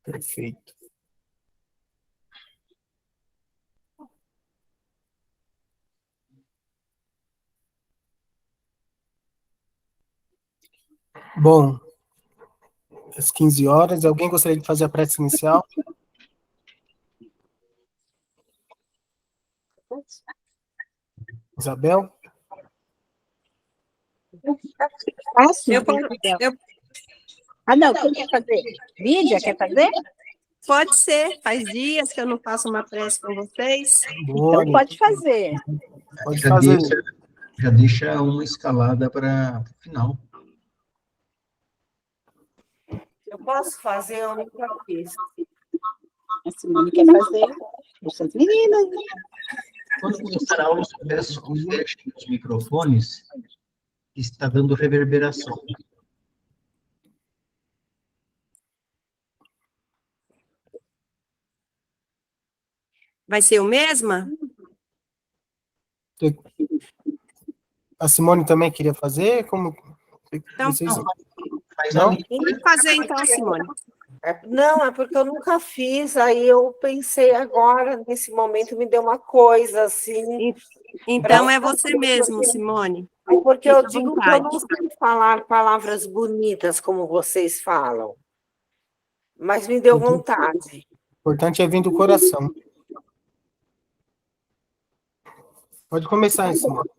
Perfeito. Bom, às 15 horas, alguém gostaria de fazer a prece inicial? Isabel? Não, quem quer fazer? Lídia, quer fazer? Pode ser, faz dias que eu não faço uma prece com vocês. Boa, Então pode fazer. pode fazer. Já deixa uma escalada para o final. Eu posso fazer, eu nunca fiz. A Simone quer fazer. Deixa as meninas. Quando começar a aula, eu peço que fechem os microfones, que está dando reverberação. Vai ser o mesma? A Simone também queria fazer? Como Então, vocês... Faz Não? Vamos fazer então, Simone. Não, é porque eu nunca fiz, aí eu pensei agora, nesse momento, me deu uma coisa assim. Então é você mesmo, Simone. Porque eu Fica à digo que eu vontade. não sei falar palavras bonitas como vocês falam, mas me deu vontade. O importante é vir do coração. Pode começar, Simone.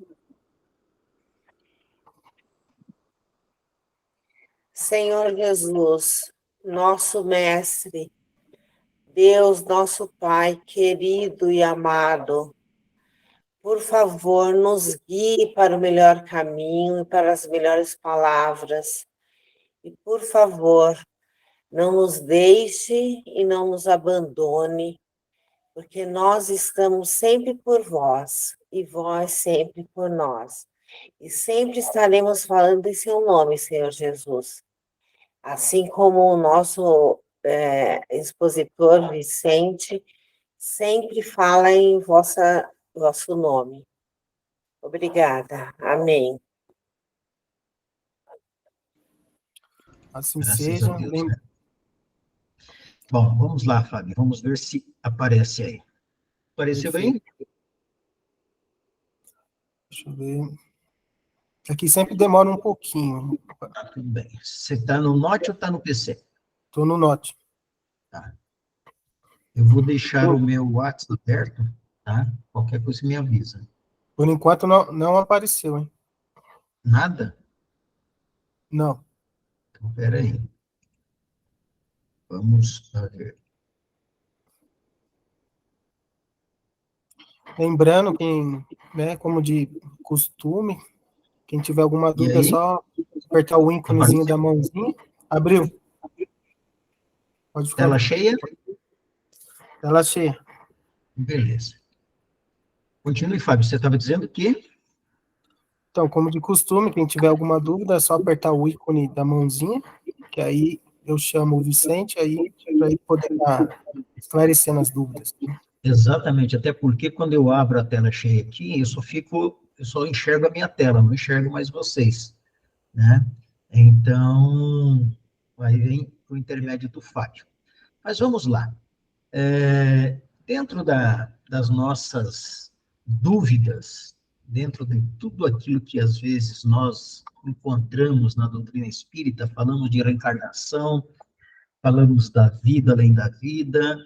Senhor Jesus, nosso mestre, Deus, nosso Pai querido e amado, por favor, nos guie para o melhor caminho e para as melhores palavras. E, por favor, não nos deixe e não nos abandone, porque nós estamos sempre por vós e vós sempre por nós. E sempre estaremos falando em seu nome, Senhor Jesus. Assim como o nosso expositor Vicente sempre fala em vosso nome. Obrigada. Amém. Assim Graças seja. a Deus, né? Bom, vamos lá, Fábio. Vamos ver se aparece aí. Apareceu bem? Deixa eu ver. Aqui sempre demora um pouquinho. Tá, tudo bem. Você está no Note ou está no PC? Estou no Note. Tá. Eu vou deixar o meu WhatsApp aberto, tá? Qualquer coisa me avisa. Por enquanto não apareceu, hein? Nada? Não. Então, peraí. Vamos ver. Lembrando, né, como de costume, quem tiver alguma E dúvida, é aí? só apertar o íconezinho da mãozinha. Abriu. Pode ficar. Tela cheia? Tela cheia. Beleza. Continue, Fábio. Você estava dizendo que... Então, como de costume, quem tiver alguma dúvida, é só apertar o ícone da mãozinha, que aí eu chamo o Vicente, aí para ele poder estar esclarecendo as dúvidas. Exatamente, até porque quando eu abro a tela cheia aqui, eu só enxergo a minha tela, não enxergo mais vocês, né? Então, aí vem o intermédio do Fábio. Mas vamos lá. Dentro das nossas dúvidas, dentro de tudo aquilo que às vezes nós encontramos na doutrina espírita, falamos de reencarnação, falamos da vida além da vida.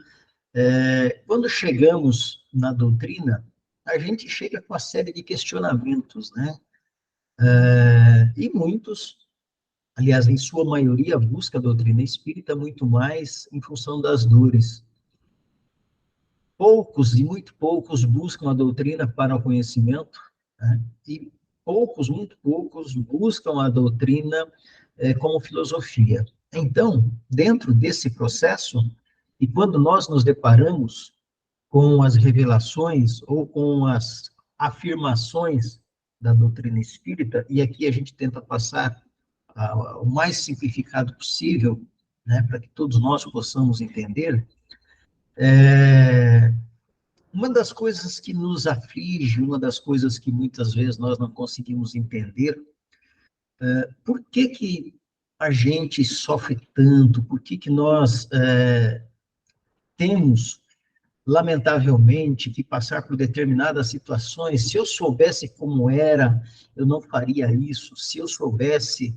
Quando chegamos na doutrina, a gente chega com uma série de questionamentos, né? E muitos, aliás, em sua maioria, busca a doutrina espírita muito mais em função das dores. Poucos, e muito poucos, buscam a doutrina para o conhecimento, né? E poucos, muito poucos, buscam a doutrina como filosofia. Então, dentro desse processo, e quando nós nos deparamos com as revelações ou com as afirmações da doutrina espírita, e aqui a gente tenta passar o mais simplificado possível, né, para que todos nós possamos entender, uma das coisas que nos aflige, uma das coisas que muitas vezes nós não conseguimos entender, por que a gente sofre tanto? Por que nós temos, lamentavelmente, que passar por determinadas situações? Se eu soubesse como era, eu não faria isso. Se eu soubesse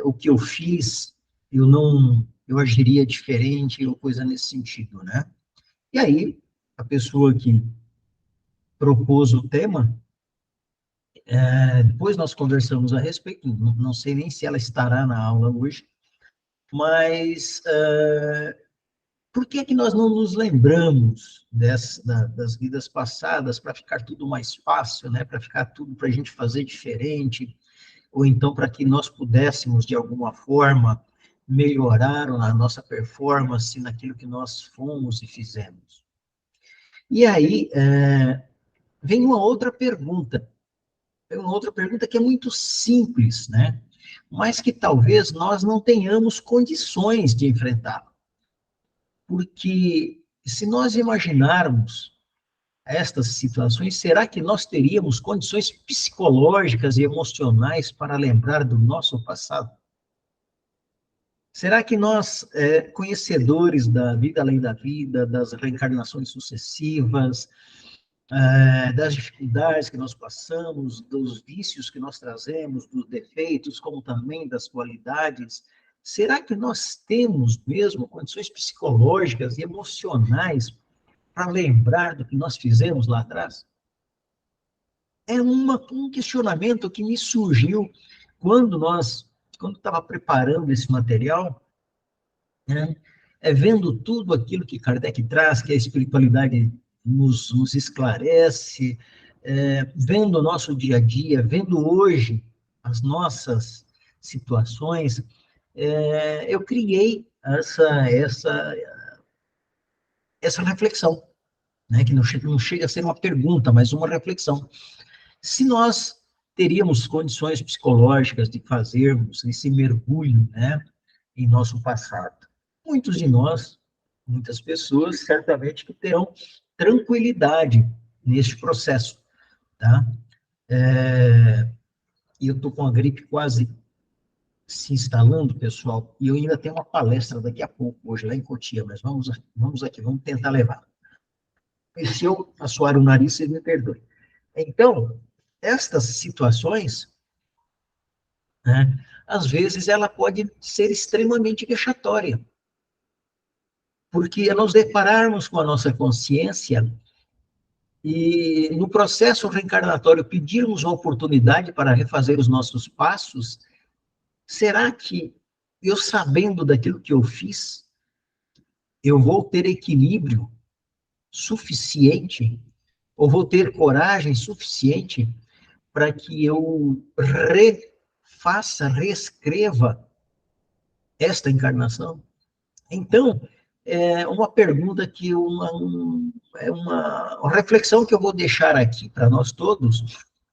o que eu fiz, eu agiria diferente, ou coisa nesse sentido, né? E aí, a pessoa que propôs o tema, depois nós conversamos a respeito, não sei nem se ela estará na aula hoje, mas por que que nós não nos lembramos das vidas passadas para ficar tudo mais fácil, né? Para ficar tudo para a gente fazer diferente, ou então para que nós pudéssemos, de alguma forma, melhorar a nossa performance naquilo que nós fomos e fizemos. E aí, vem uma outra pergunta que é muito simples, né? Mas que talvez nós não tenhamos condições de enfrentar. Porque se nós imaginarmos estas situações, será que nós teríamos condições psicológicas e emocionais para lembrar do nosso passado? Será que nós, conhecedores da vida além da vida, das reencarnações sucessivas, das dificuldades que nós passamos, dos vícios que nós trazemos, dos defeitos, como também das qualidades, será que nós temos mesmo condições psicológicas e emocionais para lembrar do que nós fizemos lá atrás? É um questionamento que me surgiu quando estava preparando esse material, né? Vendo tudo aquilo que Kardec traz, que a espiritualidade nos esclarece, vendo o nosso dia a dia, vendo hoje as nossas situações, eu criei essa reflexão, né, que não chega a ser uma pergunta, mas uma reflexão. Se nós teríamos condições psicológicas de fazermos esse mergulho, né, em nosso passado, muitos de nós, muitas pessoas, certamente que terão tranquilidade neste processo, tá? E eu estou com a gripe quase se instalando, pessoal, e eu ainda tenho uma palestra daqui a pouco, hoje lá em Cotia, mas vamos aqui, vamos tentar levar. E se eu assoar o nariz, vocês me perdoem. Então, estas situações, né, às vezes ela pode ser extremamente vexatória, porque nos depararmos com a nossa consciência e no processo reencarnatório pedirmos uma oportunidade para refazer os nossos passos, será que eu, sabendo daquilo que eu fiz, eu vou ter equilíbrio suficiente, ou vou ter coragem suficiente para que eu reescreva esta encarnação? Então, é uma pergunta que é uma reflexão que eu vou deixar aqui para nós todos,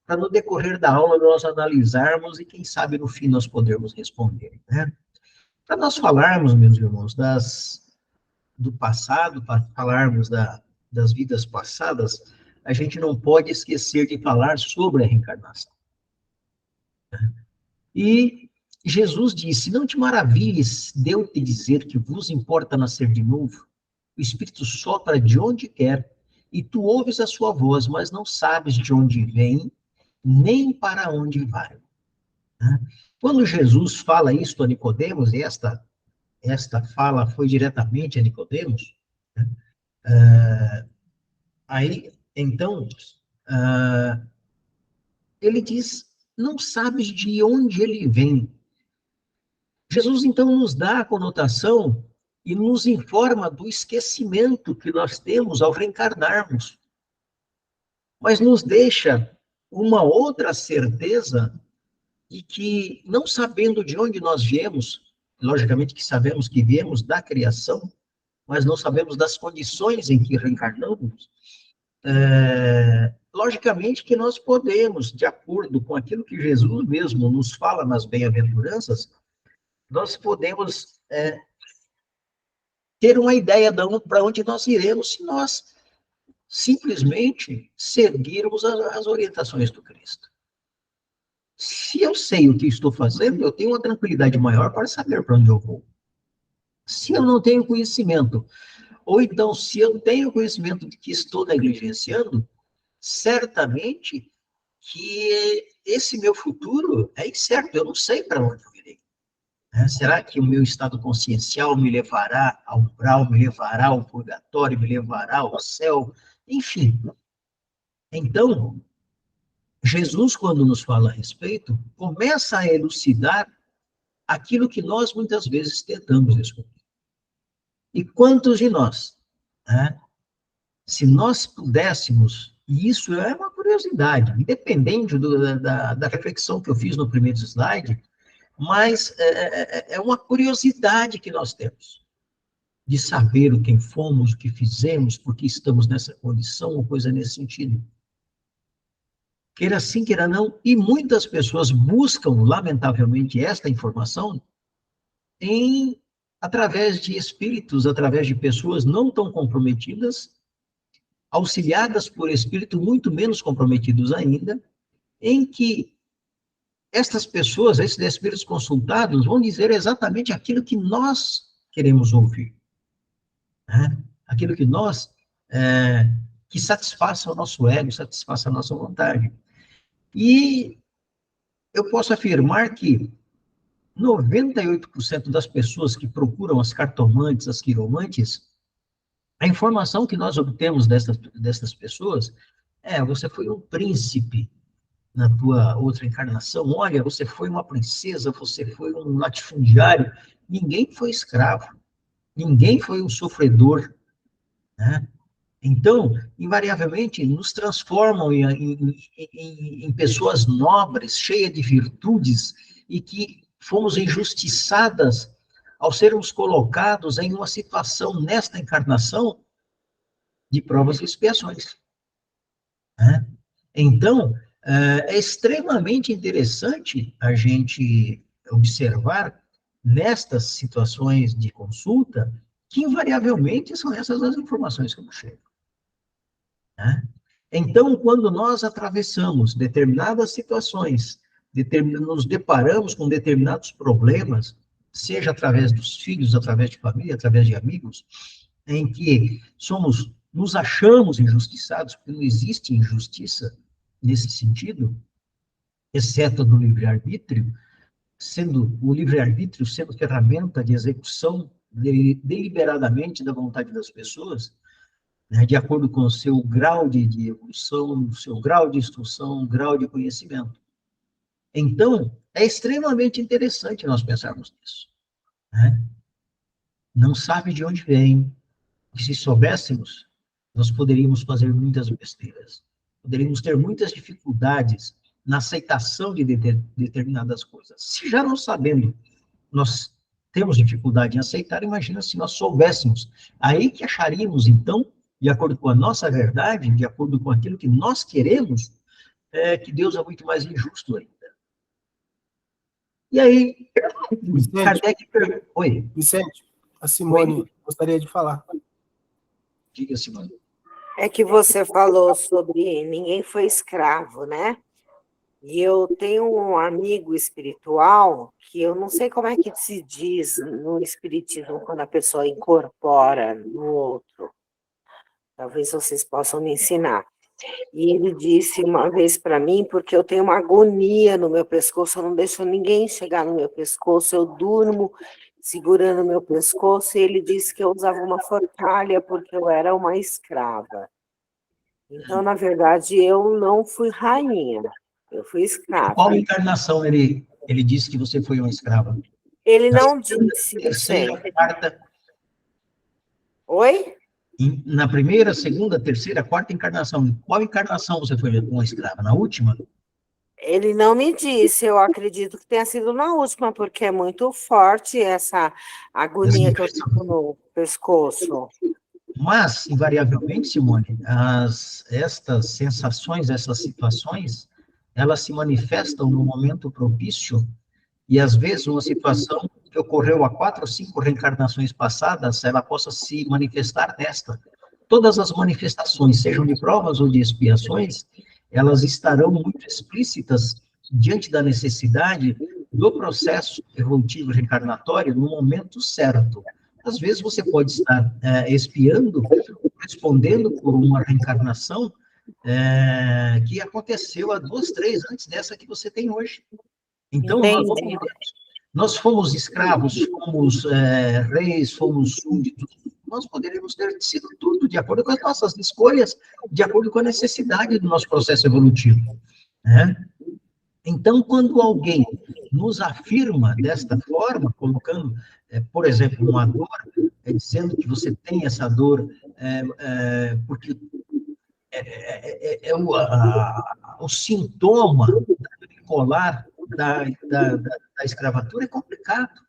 para no decorrer da aula nós analisarmos e quem sabe no fim nós podermos responder, né? Para nós falarmos, meus irmãos, do passado, para falarmos das vidas passadas, a gente não pode esquecer de falar sobre a reencarnação. E Jesus disse: não te maravilhes de eu te dizer que vos importa nascer de novo. O Espírito sopra de onde quer, e tu ouves a sua voz, mas não sabes de onde vem, nem para onde vai. Quando Jesus fala isto a Nicodemos, e esta fala foi diretamente a Nicodemos, aí, então, ele diz: não sabes de onde ele vem. Jesus, então, nos dá a conotação e nos informa do esquecimento que nós temos ao reencarnarmos. Mas nos deixa uma outra certeza de que, não sabendo de onde nós viemos, logicamente que sabemos que viemos da criação, mas não sabemos das condições em que reencarnamos, logicamente que nós podemos, de acordo com aquilo que Jesus mesmo nos fala nas bem-aventuranças, nós podemos ter uma ideia para onde nós iremos se nós simplesmente seguirmos as orientações do Cristo. Se eu sei o que estou fazendo, eu tenho uma tranquilidade maior para saber para onde eu vou. Se eu não tenho conhecimento, ou então, se eu tenho conhecimento de que estou negligenciando, certamente que esse meu futuro é incerto, eu não sei para onde eu irei. Né? Será que o meu estado consciencial me levará ao umbral, me levará ao purgatório, me levará ao céu? Enfim. Então, Jesus, quando nos fala a respeito, começa a elucidar aquilo que nós muitas vezes tentamos descobrir. E quantos de nós, né, se nós pudéssemos, e isso é uma curiosidade, independente da reflexão que eu fiz no primeiro slide, mas é uma curiosidade que nós temos, de saber o quem fomos, o que fizemos, por que estamos nessa condição, ou coisa nesse sentido. Queira sim, queira não, e muitas pessoas buscam, lamentavelmente, esta informação através de espíritos, através de pessoas não tão comprometidas, auxiliadas por espíritos muito menos comprometidos ainda, em que estas pessoas, esses espíritos consultados, vão dizer exatamente aquilo que nós queremos ouvir. Né? Aquilo que nós, que satisfaça o nosso ego, satisfaça a nossa vontade. E eu posso afirmar que 98% das pessoas que procuram as cartomantes, as quiromantes, a informação que nós obtemos dessas pessoas você foi um príncipe na tua outra encarnação, olha, você foi uma princesa, você foi um latifundiário, ninguém foi escravo, ninguém foi um sofredor, né? Então, invariavelmente, nos transformam em pessoas nobres, cheias de virtudes, e que fomos injustiçadas ao sermos colocados em uma situação, nesta encarnação, de provas e expiações. Né? Então, é extremamente interessante a gente observar, nestas situações de consulta, que invariavelmente são essas as informações que nos chegam. Né? Então, quando nós atravessamos determinadas situações, nos deparamos com determinados problemas, seja através dos filhos, através de família, através de amigos, em que nos achamos injustiçados, porque não existe injustiça nesse sentido, exceto do livre-arbítrio, sendo o livre-arbítrio sendo ferramenta de execução deliberadamente da vontade das pessoas, né, de acordo com o seu grau de evolução, o seu grau de instrução, o grau de conhecimento. Então, é extremamente interessante nós pensarmos nisso. Né? Não sabe de onde vem, e se soubéssemos, nós poderíamos fazer muitas besteiras. Poderíamos ter muitas dificuldades na aceitação de determinadas coisas. Se já não sabendo, nós temos dificuldade em aceitar, imagina se nós soubéssemos. Aí que acharíamos, então, de acordo com a nossa verdade, de acordo com aquilo que nós queremos, que Deus é muito mais injusto ainda. E aí, Kardec... Oi. Vicente, a Simone gostaria de falar. Diga, Simone. É que você falou sobre ninguém foi escravo, né? E eu tenho um amigo espiritual que eu não sei como é que se diz no espiritismo quando a pessoa incorpora no outro. Talvez vocês possam me ensinar. E ele disse uma vez para mim, porque eu tenho uma agonia no meu pescoço, eu não deixo ninguém chegar no meu pescoço, eu durmo segurando meu pescoço, e ele disse que eu usava uma forcalha porque eu era uma escrava. Então, na verdade, eu não fui rainha, eu fui escrava. Qual encarnação ele disse que você foi uma escrava? Ele não disse. Terceira, quarta... Oi? Na primeira, segunda, terceira, quarta encarnação, qual encarnação você foi uma escrava? Na última? Ele não me disse, eu acredito que tenha sido na última, porque é muito forte essa agonia que eu tenho no pescoço. Mas, invariavelmente, Simone, estas sensações, essas situações, elas se manifestam no momento propício, e às vezes uma situação que ocorreu há 4 ou 5 reencarnações passadas, ela possa se manifestar nesta. Todas as manifestações, sejam de provas ou de expiações, elas estarão muito explícitas diante da necessidade do processo evolutivo reencarnatório no momento certo. Às vezes você pode estar expiando, respondendo por uma reencarnação que aconteceu há 2, 3 antes dessa que você tem hoje. Então, nós fomos escravos, fomos reis, fomos súditos, nós poderíamos ter sido tudo de acordo com as nossas escolhas, de acordo com a necessidade do nosso processo evolutivo, né? Então, quando alguém nos afirma desta forma, colocando, por exemplo, uma dor, dizendo que você tem essa dor porque o sintoma bipolar da escravatura é complicado,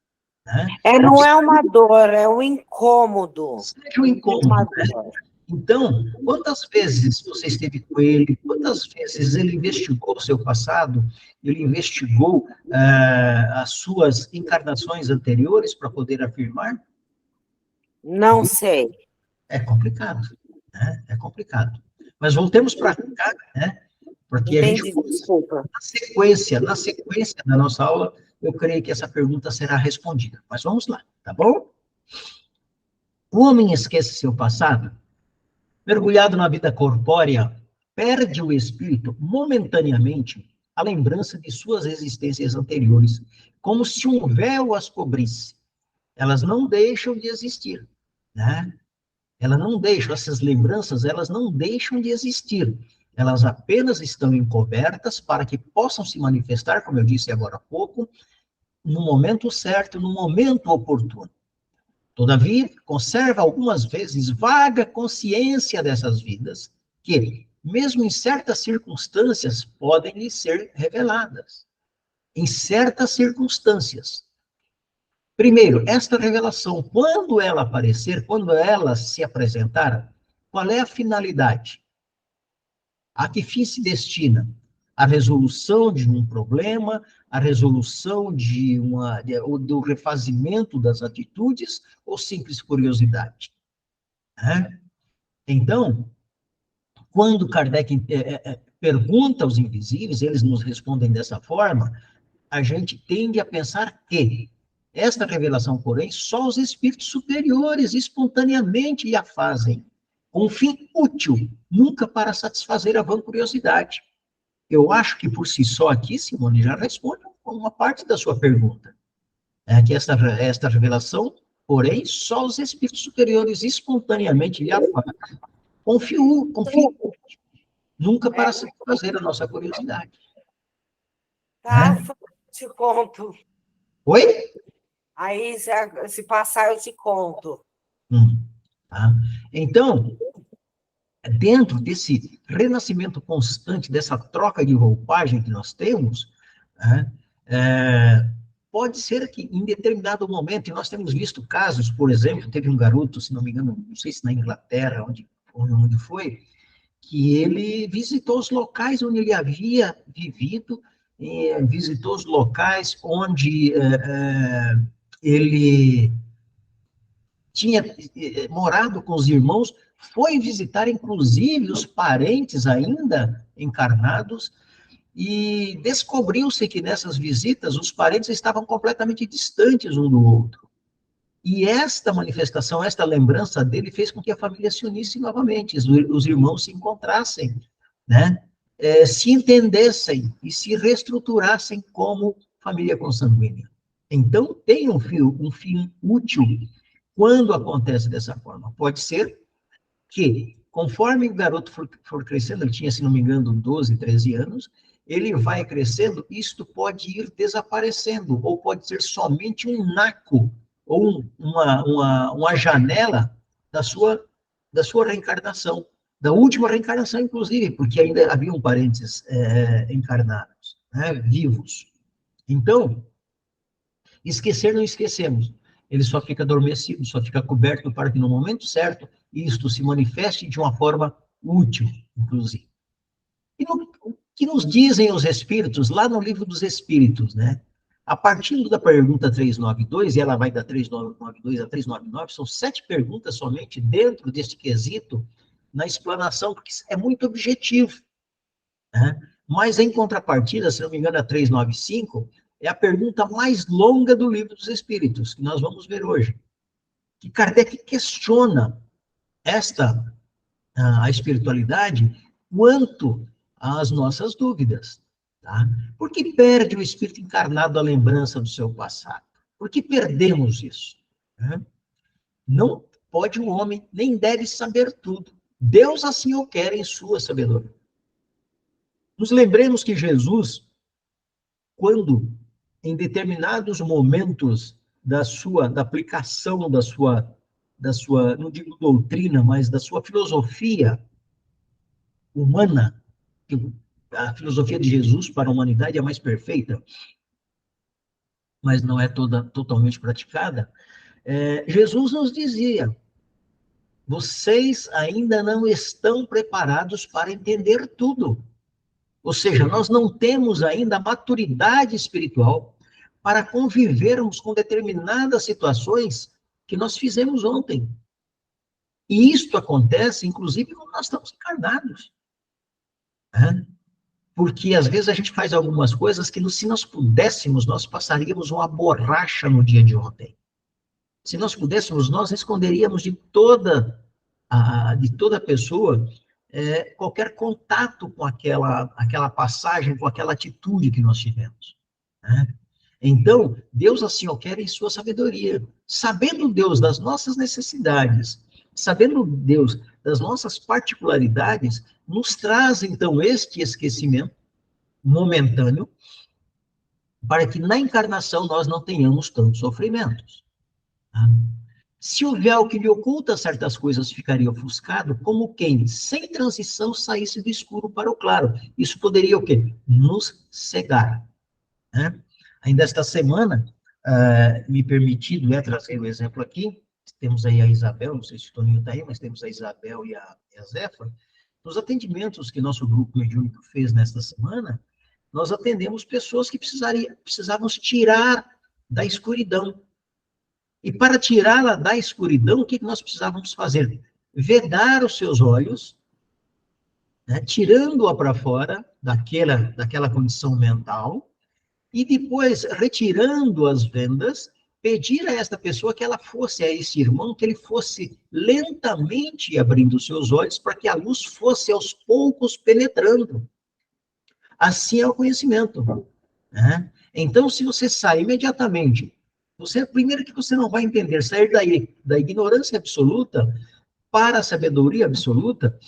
né? Não é uma dor, é um incômodo. Seja um incômodo, né? Então, quantas vezes você esteve com ele, quantas vezes ele investigou o seu passado, ele investigou as suas encarnações anteriores para poder afirmar? Não sei. É complicado, né? É complicado. Mas voltemos para cá, né? Porque Entendi, desculpa. Na sequência da nossa aula, eu creio que essa pergunta será respondida. Mas vamos lá, tá bom? O homem esquece seu passado? Mergulhado na vida corpórea, perde o espírito momentaneamente a lembrança de suas existências anteriores, como se um véu as cobrisse. Elas não deixam de existir, né? Elas não deixam, essas lembranças, elas não deixam de existir. Elas apenas estão encobertas para que possam se manifestar, como eu disse agora há pouco, no momento certo, no momento oportuno. Todavia, conserva algumas vezes vaga consciência dessas vidas, que, mesmo em certas circunstâncias, podem lhe ser reveladas. Em certas circunstâncias. Primeiro, esta revelação, quando ela aparecer, quando ela se apresentar, qual é a finalidade? A que fim se destina? A resolução de um problema, a resolução do refazimento das atitudes ou simples curiosidade? Então, quando Kardec pergunta aos invisíveis, eles nos respondem dessa forma, a gente tende a pensar que esta revelação, porém, só os espíritos superiores espontaneamente a fazem, com um fim útil, nunca para satisfazer a vã curiosidade. Eu acho que por si só aqui, Simone, já responde uma parte da sua pergunta. É que esta revelação, porém, só os espíritos superiores espontaneamente lhe afastam. Confio, nunca para satisfazer a nossa curiosidade. Tá, te conto. Oi? Aí, se passar, eu te conto. Tá? Então, dentro desse renascimento constante, dessa troca de roupagem que nós temos, pode ser que em determinado momento, e nós temos visto casos, por exemplo, teve um garoto, se não me engano, não sei se na Inglaterra, onde foi, que ele visitou os locais onde ele havia vivido, visitou os locais onde ele tinha morado com os irmãos, foi visitar, inclusive, os parentes ainda encarnados, e descobriu-se que nessas visitas os parentes estavam completamente distantes um do outro. E esta manifestação, esta lembrança dele fez com que a família se unisse novamente, os irmãos se encontrassem, né? Se entendessem e se reestruturassem como família consanguínea. Então, tem um fim útil quando acontece dessa forma. Pode ser que, conforme o garoto for crescendo, ele tinha, se não me engano, 12, 13 anos, ele vai crescendo, isto pode ir desaparecendo, ou pode ser somente um naco, ou uma janela da sua reencarnação, da última reencarnação, inclusive, porque ainda haviam parentes encarnados, né, vivos. Então, esquecer não esquecemos, ele só fica adormecido, só fica coberto para que no momento certo isto se manifeste de uma forma útil, inclusive. E o que nos dizem os espíritos, lá no livro dos espíritos, né? A partir da pergunta 392, e ela vai da 392 a 399, são 7 perguntas somente dentro deste quesito, na explanação, porque é muito objetivo, né? Mas, em contrapartida, se não me engano, a 395 é a pergunta mais longa do Livro dos Espíritos, que nós vamos ver hoje. Que Kardec questiona a espiritualidade quanto às nossas dúvidas. Tá? Por que perde o espírito encarnado a lembrança do seu passado? Por que perdemos isso? Não pode o homem, nem deve saber tudo. Deus assim o quer em sua sabedoria. Nos lembremos que Jesus, quando, em determinados momentos da aplicação da sua, não digo doutrina, mas da sua filosofia humana, que a filosofia de Jesus para a humanidade é a mais perfeita, mas não é totalmente praticada, Jesus nos dizia: vocês ainda não estão preparados para entender tudo. Ou seja, nós não temos ainda a maturidade espiritual para convivermos com determinadas situações que nós fizemos ontem. E isto acontece, inclusive, quando nós estamos encarnados. Porque, às vezes, a gente faz algumas coisas que, se nós pudéssemos, nós passaríamos uma borracha no dia de ontem. Se nós pudéssemos, nós esconderíamos de toda pessoa qualquer contato com aquela passagem, com aquela atitude que nós tivemos. Então, Deus assim o quer em sua sabedoria. Sabendo Deus das nossas necessidades, sabendo Deus das nossas particularidades, nos traz, então, este esquecimento momentâneo, para que na encarnação nós não tenhamos tantos sofrimentos. Se o véu que lhe oculta certas coisas ficaria ofuscado, como quem, sem transição, saísse do escuro para o claro. Isso poderia o quê? Nos cegar. Ainda esta semana, me permitido trazer o exemplo aqui, temos aí a Isabel, não sei se o Toninho está aí, mas temos a Isabel e a Zefa. Nos atendimentos que nosso grupo mediúnico fez nesta semana, nós atendemos pessoas que precisávamos tirar da escuridão. E para tirá-la da escuridão, o que nós precisávamos fazer? Vedar os seus olhos, tirando-a para fora daquela condição mental, e depois, retirando as vendas, pedir a esta pessoa que ela fosse, a esse irmão, que ele fosse lentamente abrindo os seus olhos, para que a luz fosse aos poucos penetrando. Assim é o conhecimento. Então, se você sai imediatamente, primeiro que você não vai entender, sair da ignorância absoluta para a sabedoria absoluta,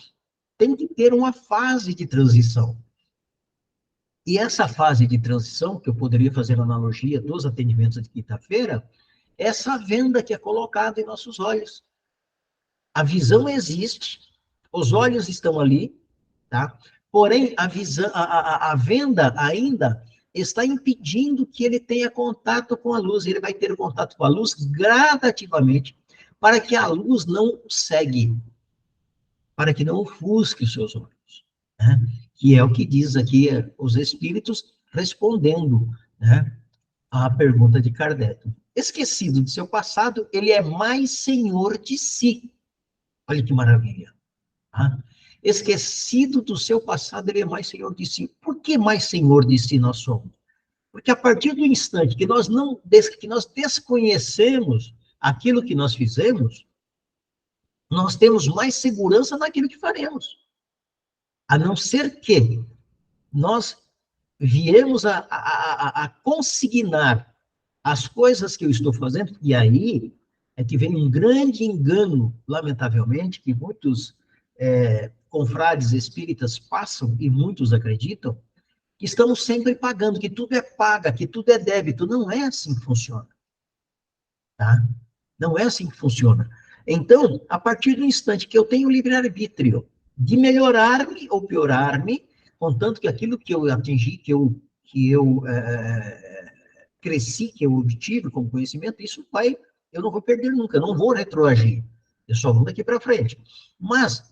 tem que ter uma fase de transição. E essa fase de transição, que eu poderia fazer analogia dos atendimentos de quinta-feira, é essa venda que é colocada em nossos olhos. A visão existe, os olhos estão ali, tá? Porém, a venda ainda está impedindo que ele tenha contato com a luz. Ele vai ter contato com a luz gradativamente, para que a luz não o cegue, para que não ofusque os seus olhos. Que é o que diz aqui os espíritos respondendo à pergunta de Kardec. Esquecido de seu passado, ele é mais senhor de si. Olha que maravilha. Esquecido do seu passado, ele é mais senhor de si. Por que mais senhor de si nós somos? Porque a partir do instante que nós desconhecemos aquilo que nós fizemos, nós temos mais segurança naquilo que faremos. A não ser que nós viemos a consignar as coisas que eu estou fazendo, e aí é que vem um grande engano, lamentavelmente, que muitos confrades espíritas passam, e muitos acreditam, que estamos sempre pagando, que tudo é paga, que tudo é débito. Não é assim que funciona. Tá? Não é assim que funciona. Então, a partir do instante que eu tenho livre-arbítrio de melhorar-me ou piorar-me, contanto que aquilo que eu atingi, que eu cresci, que eu obtive como conhecimento, eu não vou perder nunca, eu não vou retroagir. Eu só vou daqui para frente. Mas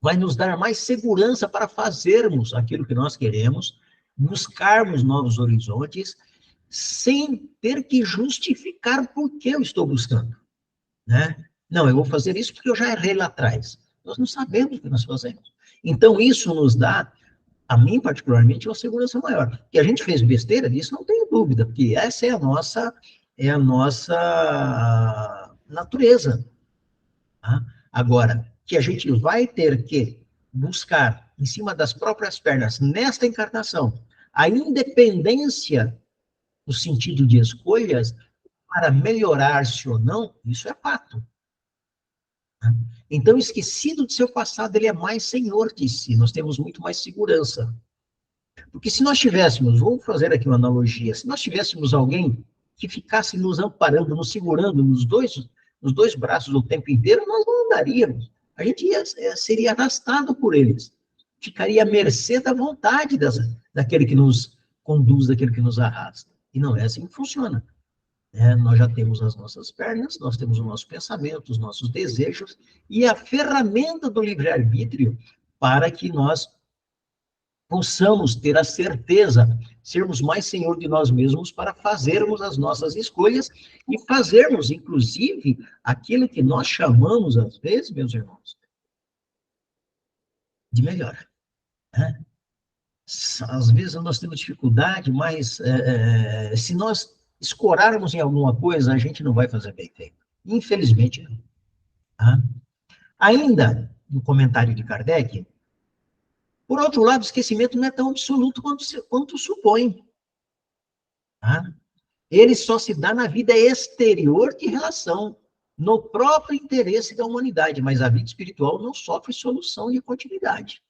vai nos dar mais segurança para fazermos aquilo que nós queremos, buscarmos novos horizontes, sem ter que justificar por que eu estou buscando. Não, eu vou fazer isso porque eu já errei lá atrás. Nós não sabemos o que nós fazemos. Então, isso nos dá A mim, particularmente, é uma segurança maior. Que a gente fez besteira disso, não tenho dúvida, porque essa é a nossa natureza. Tá? Agora, que a gente vai ter que buscar, em cima das próprias pernas, nesta encarnação, a independência no sentido de escolhas, para melhorar-se ou não, isso é fato. Então, esquecido de seu passado, ele é mais senhor de si, nós temos muito mais segurança. Porque se nós tivéssemos, vamos fazer aqui uma analogia, se nós tivéssemos alguém que ficasse nos amparando, nos segurando nos dois braços o tempo inteiro, nós não andaríamos. A gente seria arrastado por eles. Ficaria à mercê da vontade daquele que nos conduz, daquele que nos arrasta. E não é assim que funciona. Nós já temos as nossas pernas, nós temos o nosso pensamento, os nossos desejos, e a ferramenta do livre-arbítrio para que nós possamos ter a certeza, sermos mais senhor de nós mesmos para fazermos as nossas escolhas e fazermos, inclusive, aquilo que nós chamamos, às vezes, meus irmãos, de melhor. Né? Às vezes nós temos dificuldade, mas se nós escorarmos em alguma coisa, a gente não vai fazer bem feito. Infelizmente, não. Tá? Ainda, no comentário de Kardec, por outro lado, o esquecimento não é tão absoluto quanto supõe. Tá? Ele só se dá na vida exterior de relação, no próprio interesse da humanidade, mas a vida espiritual não sofre solução de continuidade.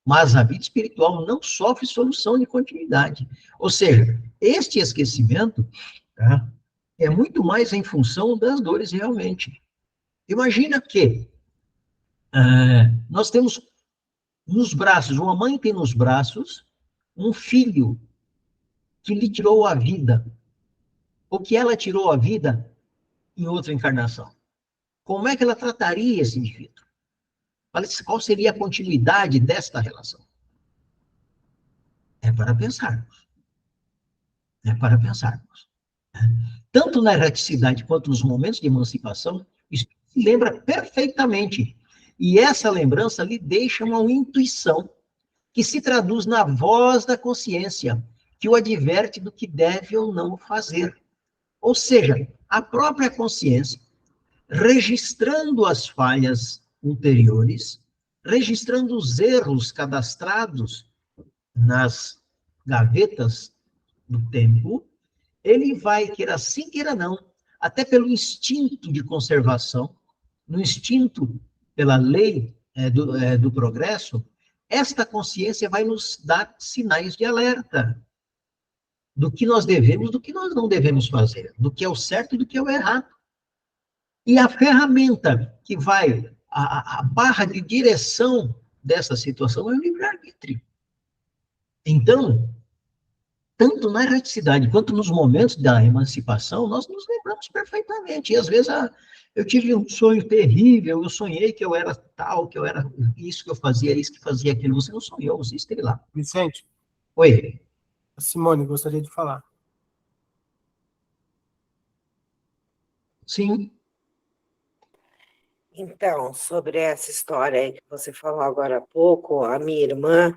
Mas a vida espiritual não sofre solução de continuidade. Ou seja, este esquecimento, tá, é muito mais em função das dores realmente. Imagina que nós temos nos braços, uma mãe tem nos braços um filho que lhe tirou a vida, ou que ela tirou a vida em outra encarnação. Como é que ela trataria esse indivíduo? Qual seria a continuidade desta relação? É para pensarmos. É para pensarmos. Tanto na erraticidade quanto nos momentos de emancipação, isso se lembra perfeitamente. E essa lembrança lhe deixa uma intuição que se traduz na voz da consciência, que o adverte do que deve ou não fazer. Ou seja, a própria consciência, registrando as falhas ulteriores, registrando os erros cadastrados nas gavetas do tempo, ele vai, queira sim, queira não, até pelo instinto de conservação, no instinto pela lei do progresso, esta consciência vai nos dar sinais de alerta do que nós devemos, do que nós não devemos fazer, do que é o certo e do que é o errado. E a ferramenta que vai, a barra de direção dessa situação é o livre-arbítrio. Então, tanto na erraticidade quanto nos momentos da emancipação, nós nos lembramos perfeitamente. E às vezes eu tive um sonho terrível, eu sonhei que eu era tal, que eu era isso, que eu fazia isso, que fazia aquilo. Você não sonhou, você esteve lá. Vicente, Oi. a Simone gostaria de falar. Sim. Então, sobre essa história aí que você falou agora há pouco, a minha irmã,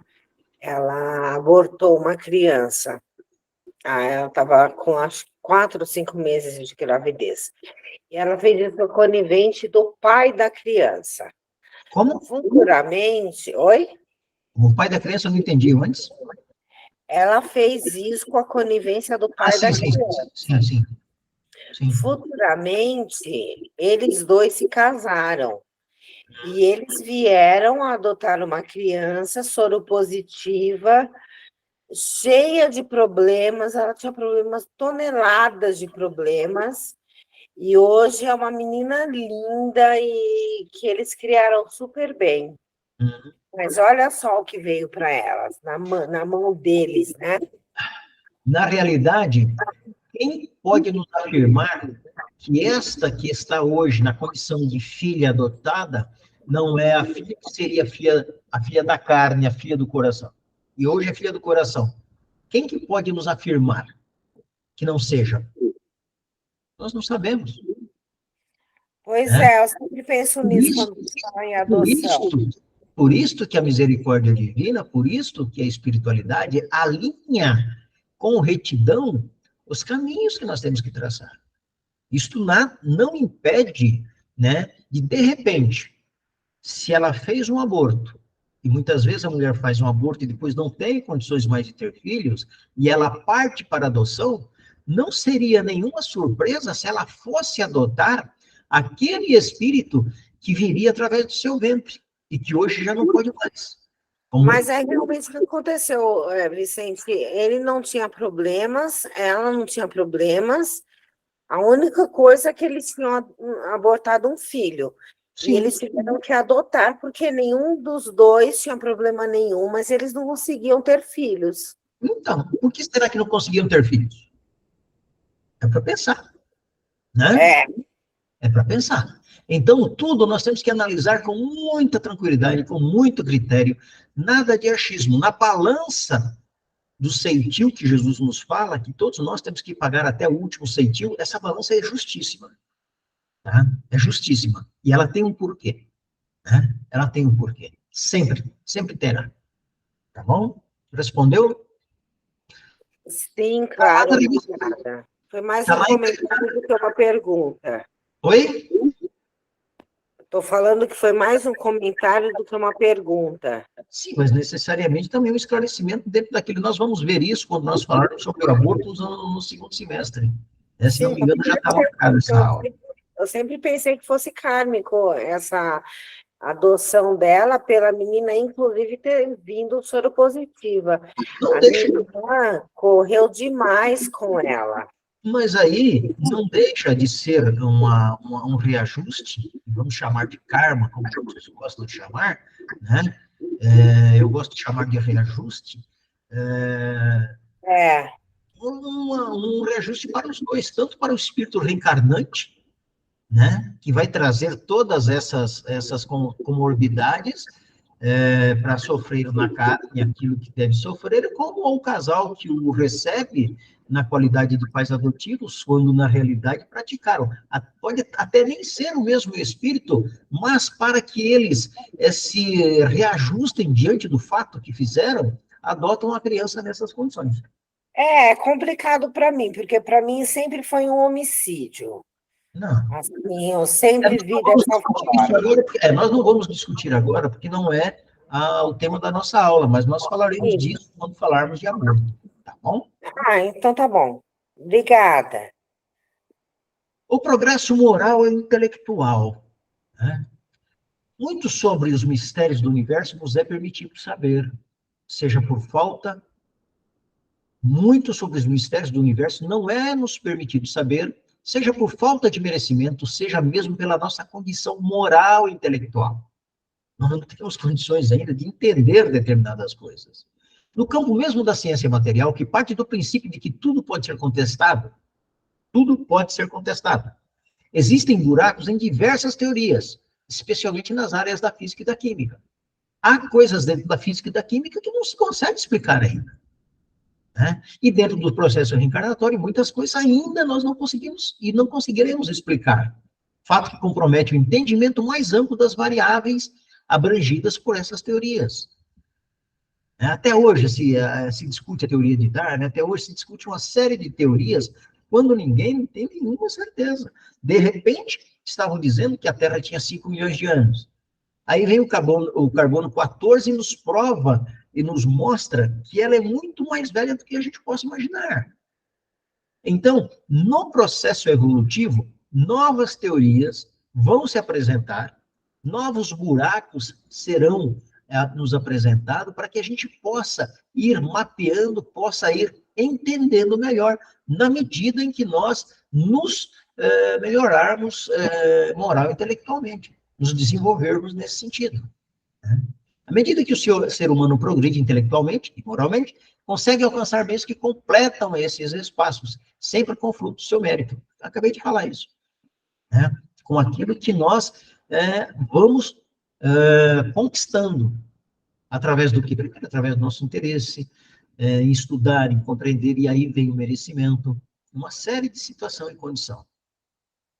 ela abortou uma criança. Ela estava com, acho, 4 ou 5 meses de gravidez. E ela fez isso conivente do pai da criança. Como? Futuramente... Oi? O pai da criança eu não entendi antes. Ela fez isso com a conivência do pai da criança. Sim. Futuramente, eles dois se casaram. E eles vieram a adotar uma criança soropositiva, cheia de problemas, ela tinha problemas, toneladas de problemas, e hoje é uma menina linda e que eles criaram super bem. Uhum. Mas olha só o que veio para elas, na mão deles, né? Na realidade, quem pode nos afirmar que esta que está hoje na condição de filha adotada não é a filha que seria a filha da carne, a filha do coração? E hoje é filha do coração. Quem que pode nos afirmar que não seja? Nós não sabemos. Pois é, eu sempre penso nisso quando falo em adoção. Por isto que a misericórdia divina, por isto que a espiritualidade alinha com retidão os caminhos que nós temos que traçar. Isto não impede, né, de repente, se ela fez um aborto, e muitas vezes a mulher faz um aborto e depois não tem condições mais de ter filhos, e ela parte para a adoção, não seria nenhuma surpresa se ela fosse adotar aquele espírito que viria através do seu ventre, e que hoje já não pode mais. Mas é realmente o que aconteceu, Vicente. Ele não tinha problemas, ela não tinha problemas. A única coisa é que eles tinham abortado um filho. Sim. E eles tiveram que adotar, porque nenhum dos dois tinha problema nenhum, mas eles não conseguiam ter filhos. Então, por que será que não conseguiam ter filhos? É para pensar, né? É para pensar. Então, tudo nós temos que analisar com muita tranquilidade, com muito critério, nada de achismo. Na balança do ceitil que Jesus nos fala, que todos nós temos que pagar até o último ceitil, essa balança é justíssima. Tá? É justíssima. E ela tem um porquê. Né? Ela tem um porquê. Sempre, sempre terá. Tá bom? Respondeu? Sim, claro. Obrigada. Foi mais um comentário do que uma pergunta. Oi? Estou falando que foi mais um comentário do que uma pergunta. Sim, mas necessariamente também um esclarecimento dentro daquilo. Nós vamos ver isso quando nós falarmos sobre o aborto no segundo semestre. Se não me engano, já está marcado essa aula. Eu sempre pensei que fosse kármico essa adoção dela pela menina, inclusive, ter vindo soropositiva. A menina correu demais com ela. Mas aí não deixa de ser um reajuste, vamos chamar de karma, como vocês gostam de chamar, né? Eu gosto de chamar de reajuste. Um reajuste para os dois, tanto para o espírito reencarnante, né? Que vai trazer todas essas comorbidades para sofrer na carne aquilo que deve sofrer, como ao casal que o recebe na qualidade de pais adotivos, quando na realidade praticaram. Pode até nem ser o mesmo espírito, mas para que eles se reajustem diante do fato que fizeram, adotam a criança nessas condições. É complicado para mim, porque para mim sempre foi um homicídio. Não. Assim, eu sempre vi dessa forma. Nós não vamos discutir agora, porque não é o tema da nossa aula, mas nós falaremos disso quando falarmos de aborto, tá bom? Então tá bom. Obrigada. O progresso moral e intelectual. Né? Muito sobre os mistérios do universo nos é permitido saber, seja por falta, muito sobre os mistérios do universo não é nos permitido saber, seja por falta de merecimento, seja mesmo pela nossa condição moral e intelectual. Nós não temos condições ainda de entender determinadas coisas. No campo mesmo da ciência material, que parte do princípio de que tudo pode ser contestado, existem buracos em diversas teorias, especialmente nas áreas da física e da química. Há coisas dentro da física e da química que não se consegue explicar ainda. Né? E dentro do processo reencarnatório, muitas coisas ainda nós não conseguimos e não conseguiremos explicar. Fato que compromete o entendimento mais amplo das variáveis abrangidas por essas teorias. Até hoje se discute a teoria de Darwin, até hoje se discute uma série de teorias quando ninguém tem nenhuma certeza. De repente, estavam dizendo que a Terra tinha 5 milhões de anos. Aí vem o carbono 14 e nos prova e nos mostra que ela é muito mais velha do que a gente possa imaginar. Então, no processo evolutivo, novas teorias vão se apresentar, novos buracos serão nos apresentados para que a gente possa ir mapeando, possa ir entendendo melhor, na medida em que nós nos melhorarmos moral e intelectualmente, nos desenvolvermos nesse sentido. Né? À medida que o ser humano progride intelectualmente e moralmente, consegue alcançar meios que completam esses espaços, sempre com fruto do seu mérito. Acabei de falar isso. Né? Com aquilo que nós vamos conquistando, através do que? Primeiro, através do nosso interesse, em estudar, em compreender, e aí vem o merecimento, uma série de situação e condição.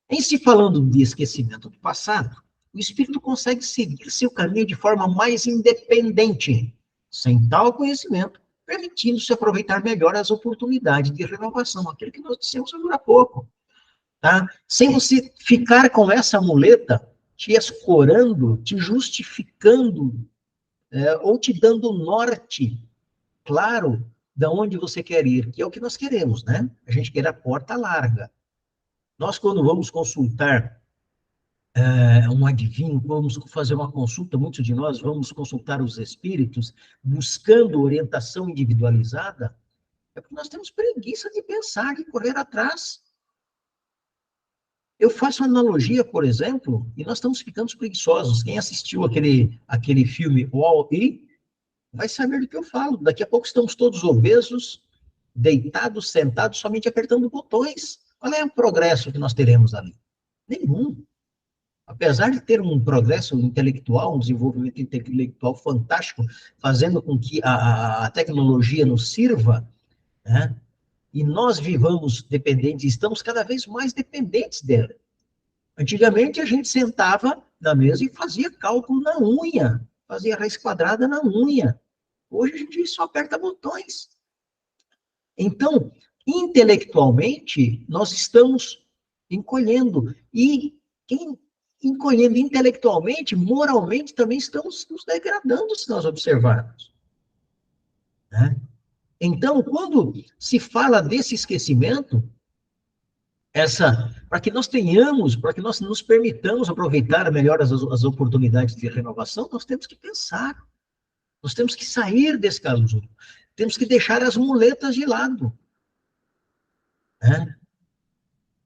Em se falando de esquecimento do passado, o espírito consegue seguir seu caminho de forma mais independente, sem tal conhecimento, permitindo-se aproveitar melhor as oportunidades de renovação, aquilo que nós dissemos agora há pouco. Tá? Sem você ficar com essa muleta te escorando, te justificando, ou te dando norte, claro, de onde você quer ir, que é o que nós queremos, né? A gente quer a porta larga. Nós, quando vamos consultar um adivinho, vamos fazer uma consulta, muitos de nós vamos consultar os espíritos, buscando orientação individualizada, é porque nós temos preguiça de pensar, de correr atrás. Eu faço analogia, por exemplo, e nós estamos ficando preguiçosos. Quem assistiu aquele filme Wall-E vai saber do que eu falo. Daqui a pouco estamos todos obesos, deitados, sentados, somente apertando botões. Qual é o progresso que nós teremos ali? Nenhum. Apesar de ter um progresso intelectual, um desenvolvimento intelectual fantástico, fazendo com que a tecnologia nos sirva, né? E nós vivamos dependentes, estamos cada vez mais dependentes dela. Antigamente, a gente sentava na mesa e fazia cálculo na unha, fazia raiz quadrada na unha. Hoje, a gente só aperta botões. Então, intelectualmente, nós estamos encolhendo. E encolhendo intelectualmente, moralmente, também estamos nos degradando, se nós observarmos. Né? Então, quando se fala desse esquecimento, para que nós tenhamos, para que nós nos permitamos aproveitar melhor as oportunidades de renovação, nós temos que pensar, nós temos que sair desse casulo, temos que deixar as muletas de lado. Né?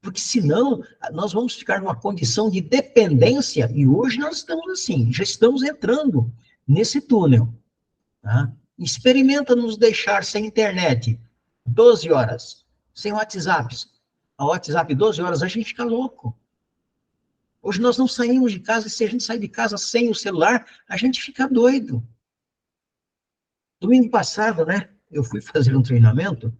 Porque senão, nós vamos ficar numa condição de dependência, e hoje nós estamos assim, já estamos entrando nesse túnel. Tá? Experimenta nos deixar sem internet 12 horas, sem WhatsApp. A WhatsApp 12 horas, a gente fica louco. Hoje nós não saímos de casa, e se a gente sair de casa sem o celular, a gente fica doido. Domingo passado, né, eu fui fazer um treinamento,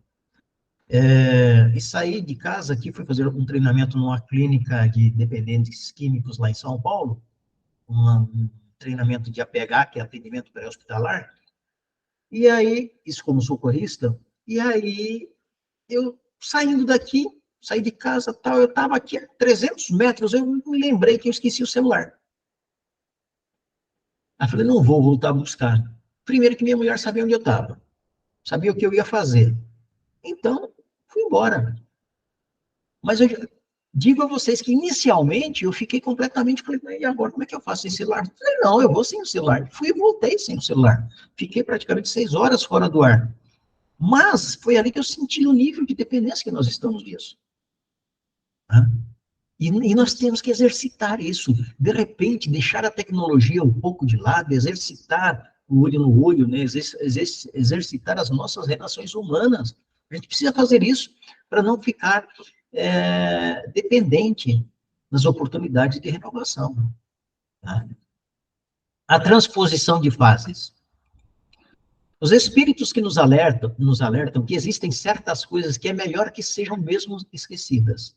e saí de casa aqui, fui fazer um treinamento numa clínica de dependentes químicos lá em São Paulo, um treinamento de APH, que é atendimento pré-hospitalar. E aí, isso como socorrista, e aí, eu saindo daqui, saí de casa, tal, eu estava aqui a 300 metros, eu me lembrei que eu esqueci o celular. Aí falei, não vou voltar a buscar. Primeiro que minha mulher sabia onde eu estava, sabia o que eu ia fazer. Então, fui embora. Mas eu digo a vocês que, inicialmente, eu fiquei completamente, falei, e agora, como é que eu faço sem celular? Falei, não, eu vou sem o celular. Fui e voltei sem o celular. Fiquei praticamente 6 horas fora do ar. Mas foi ali que eu senti o nível de dependência que nós estamos disso. E nós temos que exercitar isso. De repente, deixar a tecnologia um pouco de lado, exercitar o olho no olho, né? Exercitar as nossas relações humanas. A gente precisa fazer isso para não ficar dependente das oportunidades de renovação. Tá? A transposição de fases. Os espíritos que nos alertam que existem certas coisas que é melhor que sejam mesmo esquecidas.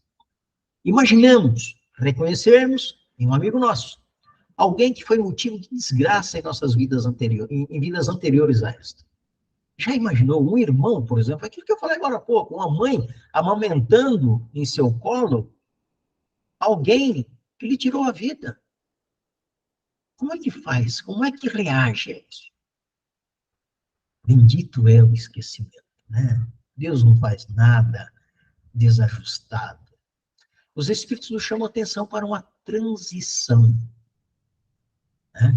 Imaginemos, reconhecermos em um amigo nosso, alguém que foi motivo de desgraça em nossas vidas em vidas anteriores a esta. Já imaginou um irmão, por exemplo, aquilo que eu falei agora há pouco, uma mãe amamentando em seu colo alguém que lhe tirou a vida? Como é que faz? Como é que reage a isso? Bendito é o esquecimento, né? Deus não faz nada desajustado. Os espíritos nos chamam a atenção para uma transição, né?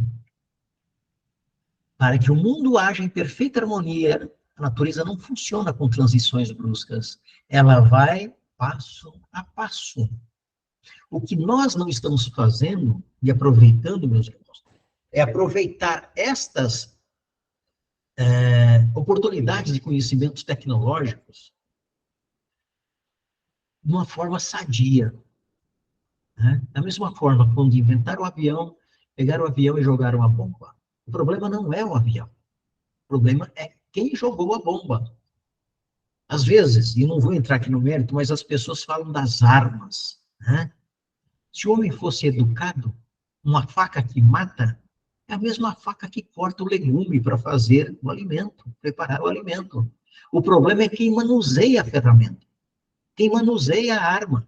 Para que o mundo haja em perfeita harmonia, a natureza não funciona com transições bruscas. Ela vai passo a passo. O que nós não estamos fazendo e aproveitando, meus irmãos, é aproveitar estas oportunidades de conhecimentos tecnológicos de uma forma sadia. Né? Da mesma forma, quando inventaram o avião, pegaram o avião e jogaram a bomba. O problema não é o avião. O problema é quem jogou a bomba. Às vezes, e não vou entrar aqui no mérito, mas as pessoas falam das armas. Né? Se o homem fosse educado, uma faca que mata é a mesma faca que corta o legume para fazer o alimento, preparar o alimento. O problema é quem manuseia a ferramenta, quem manuseia a arma.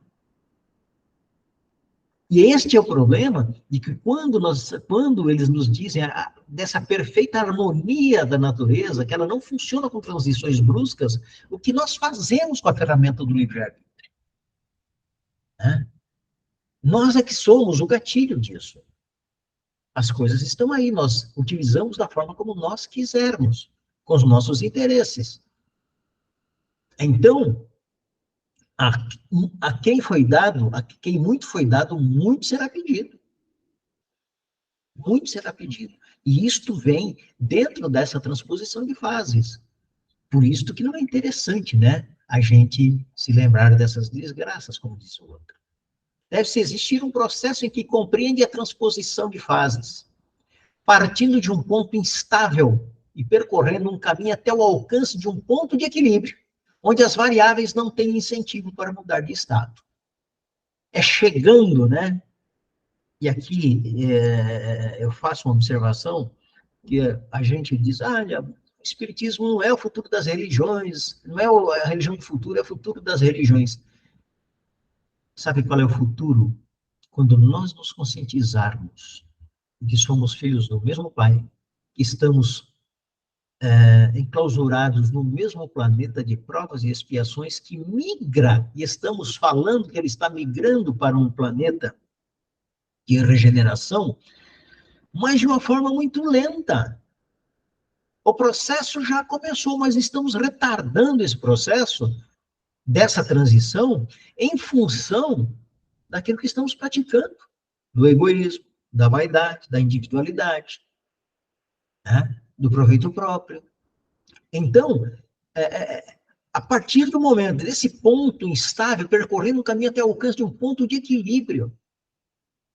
E este é o problema de que quando eles nos dizem dessa perfeita harmonia da natureza, que ela não funciona com transições bruscas, o que nós fazemos com a ferramenta do livre-arbítrio? Nós é que somos o gatilho disso. As coisas estão aí, nós utilizamos da forma como nós quisermos, com os nossos interesses. Então, a quem foi dado, a quem muito foi dado, muito será pedido. Muito será pedido. E isto vem dentro dessa transposição de fases. Por isso que não é interessante, né, a gente se lembrar dessas desgraças, como disse o outro. Deve-se existir um processo em que compreende a transposição de fases, partindo de um ponto instável e percorrendo um caminho até o alcance de um ponto de equilíbrio, onde as variáveis não têm incentivo para mudar de estado. É chegando, né? E aqui eu faço uma observação que a gente diz, olha, o Espiritismo não é o futuro das religiões, não é a religião do futuro, é o futuro das religiões. Sabe qual é o futuro? Quando nós nos conscientizarmos que somos filhos do mesmo Pai, que estamos enclausurados no mesmo planeta de provas e expiações que migra, e estamos falando que ele está migrando para um planeta de regeneração, mas de uma forma muito lenta. O processo já começou, mas estamos retardando esse processo dessa transição em função daquilo que estamos praticando, do egoísmo, da vaidade, da individualidade, né? Do proveito próprio. Então, a partir do momento desse ponto instável, percorrendo um caminho até o alcance de um ponto de equilíbrio.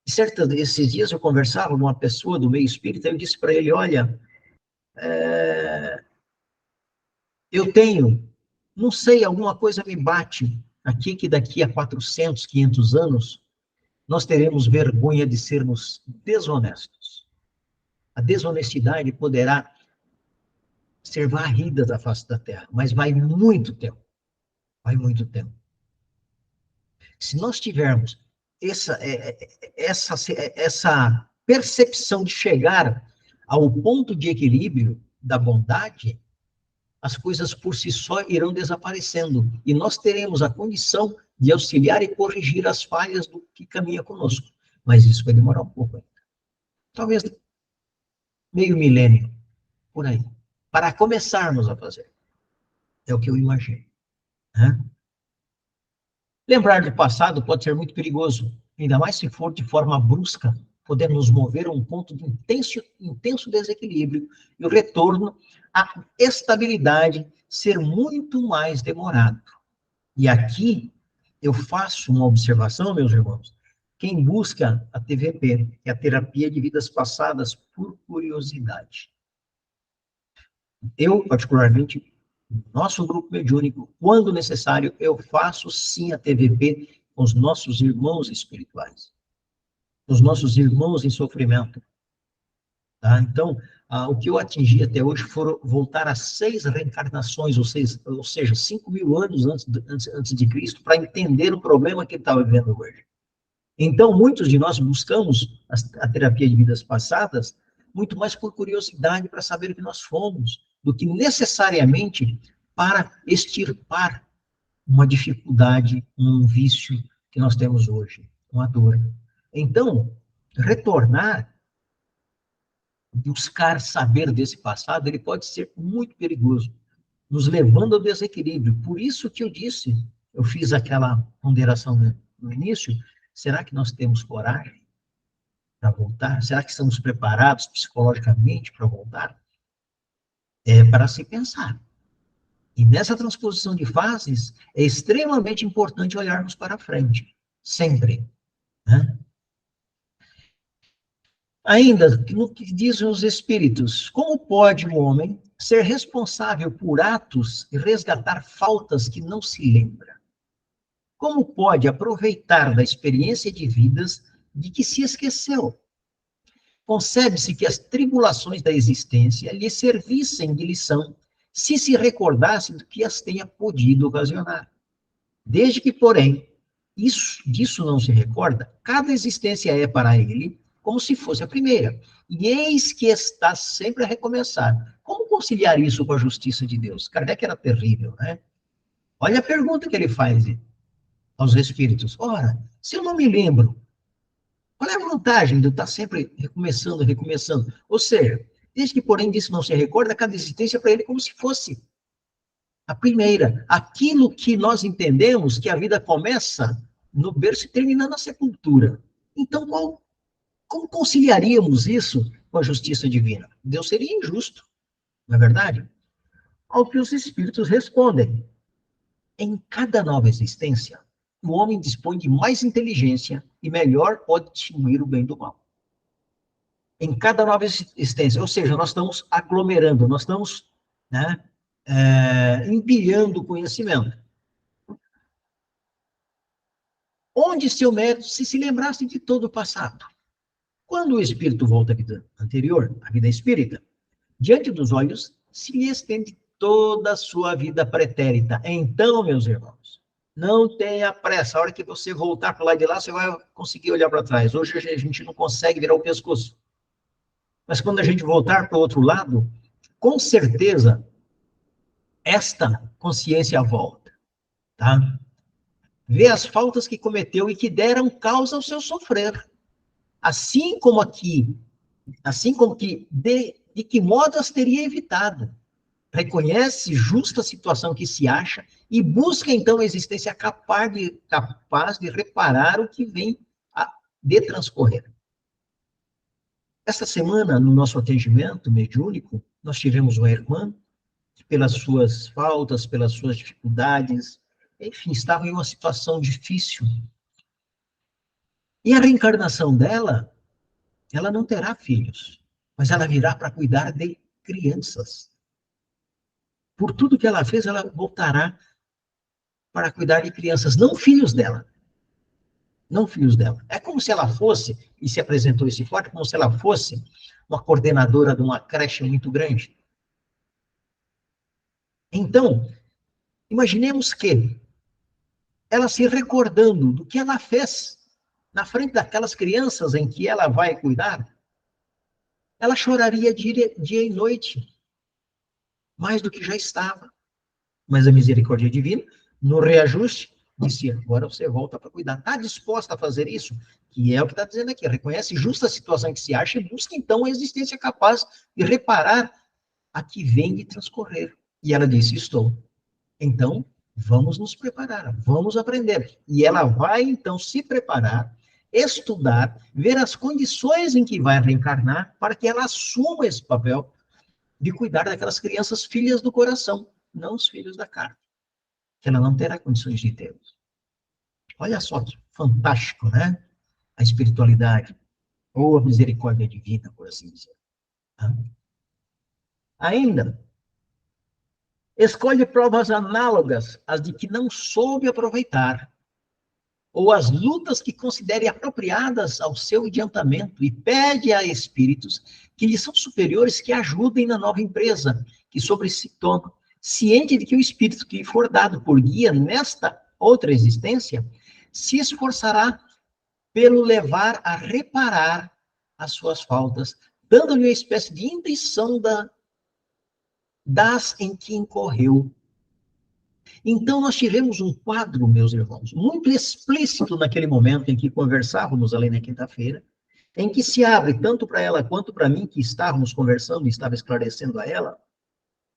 Esses dias eu conversava com uma pessoa do meio espírita, eu disse para ele, olha, eu tenho, não sei, alguma coisa me bate aqui, que daqui a 400, 500 anos, nós teremos vergonha de sermos desonestos. A desonestidade poderá ser varrida da face da Terra, mas vai muito tempo. Vai muito tempo. Se nós tivermos essa percepção de chegar ao ponto de equilíbrio da bondade, as coisas por si só irão desaparecendo. E nós teremos a condição de auxiliar e corrigir as falhas do que caminha conosco. Mas isso vai demorar um pouco ainda. Talvez meio milênio, por aí. Para começarmos a fazer. É o que eu imagino. Lembrar do passado pode ser muito perigoso, ainda mais se for de forma brusca, poder nos mover a um ponto de intenso desequilíbrio e o retorno à estabilidade ser muito mais demorado. E aqui eu faço uma observação, meus irmãos. Quem busca a TVP, que é a terapia de vidas passadas, por curiosidade. Eu, particularmente, nosso grupo mediúnico, quando necessário, eu faço sim a TVP com os nossos irmãos espirituais, os nossos irmãos em sofrimento. Tá? Então, o que eu atingi até hoje foram voltar a 6 reencarnações, ou seja, 5.000 anos antes de Cristo, para entender o problema que ele estava vivendo hoje. Então, muitos de nós buscamos a terapia de vidas passadas muito mais por curiosidade, para saber o que nós fomos, do que necessariamente para extirpar uma dificuldade, um vício que nós temos hoje, uma dor. Então, retornar, buscar saber desse passado, ele pode ser muito perigoso, nos levando ao desequilíbrio. Por isso que eu disse, eu fiz aquela ponderação no início, será que nós temos coragem para voltar? Será que estamos preparados psicologicamente para voltar? É para se pensar. E nessa transposição de fases, é extremamente importante olharmos para frente, sempre. Né? Ainda, no que dizem os espíritos, como pode um homem ser responsável por atos e resgatar faltas que não se lembra? Como pode aproveitar da experiência de vidas de que se esqueceu? concebe-se que as tribulações da existência lhe servissem de lição, se se recordasse do que as tenha podido ocasionar. Desde que, porém, disso não se recorda, cada existência é para ele como se fosse a primeira. E eis que está sempre a recomeçar. Como conciliar isso com a justiça de Deus? Kardec era terrível, né? Olha a pergunta que ele faz aos espíritos. Ora, se eu não me lembro, qual é a vantagem de eu estar sempre recomeçando? Ou seja, desde que, porém, disso não se recorda, cada existência é para ele como se fosse a primeira. Aquilo que nós entendemos que a vida começa no berço e termina na sepultura. Então, como conciliaríamos isso com a justiça divina? Deus seria injusto, não é verdade? Ao que os espíritos respondem. Em cada nova existência, o homem dispõe de mais inteligência e melhor pode distinguir o bem do mal. Em cada nova existência, ou seja, nós estamos aglomerando, nós estamos, né, empilhando o conhecimento. Onde seu mérito se lembrasse de todo o passado. Quando o espírito volta à vida anterior, à vida espírita, diante dos olhos se lhe estende toda a sua vida pretérita. Então, meus irmãos, não tenha pressa. A hora que você voltar para lá de lá, você vai conseguir olhar para trás. Hoje a gente não consegue virar o pescoço. Mas quando a gente voltar para o outro lado, com certeza, esta consciência volta, tá? Vê as faltas que cometeu e que deram causa ao seu sofrer. Assim como que de que modo as teria evitado. Reconhece justa a situação que se acha e busca, então, a existência capaz de reparar o que vem de transcorrer. Esta semana, no nosso atendimento mediúnico, nós tivemos uma irmã que, pelas suas faltas, pelas suas dificuldades, enfim, estava em uma situação difícil. E a reencarnação dela, ela não terá filhos, mas ela virá para cuidar de crianças. Por tudo que ela fez, ela voltará para cuidar de crianças, não filhos dela. Não filhos dela. É como se ela fosse, e se apresentou esse quadro, como se ela fosse uma coordenadora de uma creche muito grande. Então, imaginemos que ela se recordando do que ela fez na frente daquelas crianças em que ela vai cuidar, ela choraria dia e noite, mais do que já estava. Mas a misericórdia divina, no reajuste, disse, agora você volta para cuidar. Está disposta a fazer isso? Que é o que está dizendo aqui. Reconhece justa a situação que se acha e busca, então, a existência capaz de reparar a que vem de transcorrer. E ela disse, estou. Então, vamos nos preparar, vamos aprender. E ela vai, então, se preparar, estudar, ver as condições em que vai reencarnar, para que ela assuma esse papel de cuidar daquelas crianças filhas do coração, não os filhos da carne, que ela não terá condições de tê-los. Olha só que fantástico, né? A espiritualidade, ou a misericórdia divina, por assim dizer. Ainda, escolhe provas análogas às de que não soube aproveitar, ou as lutas que considere apropriadas ao seu adiantamento, e pede a espíritos que lhe são superiores que ajudem na nova empresa, que sobre si toma, ciente de que o espírito que lhe for dado por guia nesta outra existência, se esforçará pelo levar a reparar as suas faltas, dando-lhe uma espécie de intenção das em que incorreu. Então, nós tivemos um quadro, meus irmãos, muito explícito naquele momento em que conversávamos ali na quinta-feira, em que se abre, tanto para ela quanto para mim, que estávamos conversando e estava esclarecendo a ela,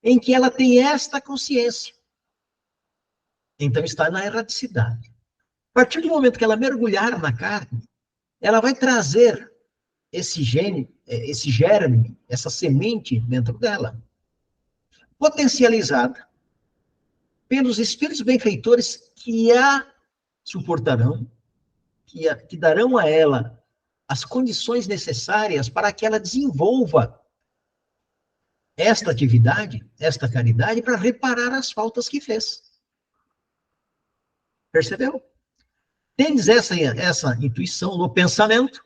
em que ela tem esta consciência. Então, está na erradicidade. A partir do momento que ela mergulhar na carne, ela vai trazer esse germe, essa semente dentro dela, potencializada pelos espíritos benfeitores que a suportarão, que darão a ela as condições necessárias para que ela desenvolva esta atividade, esta caridade, para reparar as faltas que fez. Percebeu? Tendes essa intuição no pensamento,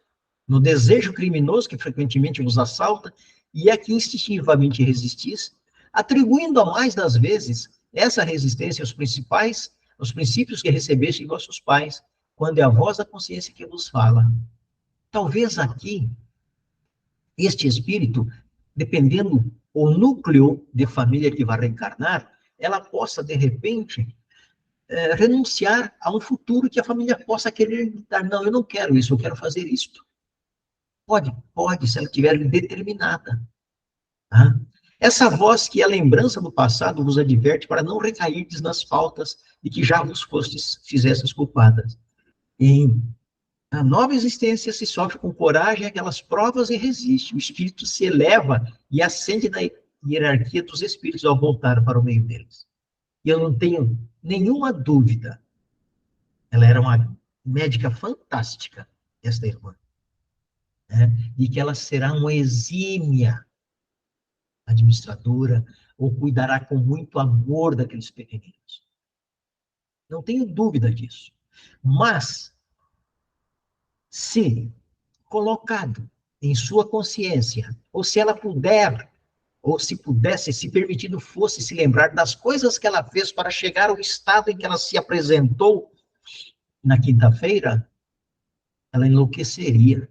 no desejo criminoso que frequentemente vos assalta, e a que instintivamente resistis, atribuindo a mais das vezes essa resistência aos princípios que recebeste de vossos pais, quando é a voz da consciência que vos fala. Talvez aqui, este espírito, dependendo o núcleo de família que vai reencarnar, ela possa, de repente, renunciar a um futuro que a família possa querer dar. Não, eu não quero isso, eu quero fazer isto. Pode, se ela estiver determinada. Tá? Essa voz que é a lembrança do passado vos adverte para não recairdes nas faltas de que já vos fizestes culpadas. Em a nova existência se sofre com coragem aquelas provas e resiste. O espírito se eleva e ascende na hierarquia dos espíritos ao voltar para o meio deles. E eu não tenho nenhuma dúvida. Ela era uma médica fantástica, esta irmã. De que ela será uma exímia administradora, ou cuidará com muito amor daqueles pequeninos. Não tenho dúvida disso. Mas, se colocado em sua consciência, ou se ela puder, ou se pudesse, se permitido fosse se lembrar das coisas que ela fez para chegar ao estado em que ela se apresentou na quinta-feira, ela enlouqueceria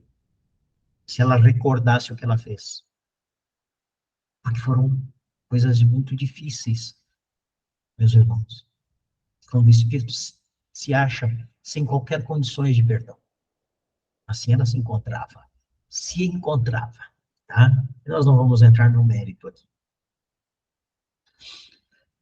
se ela recordasse o que ela fez. Porque foram coisas muito difíceis, meus irmãos. Quando o espírito se acha sem qualquer condições de perdão. Assim ela se encontrava. Tá? Nós não vamos entrar no mérito aqui.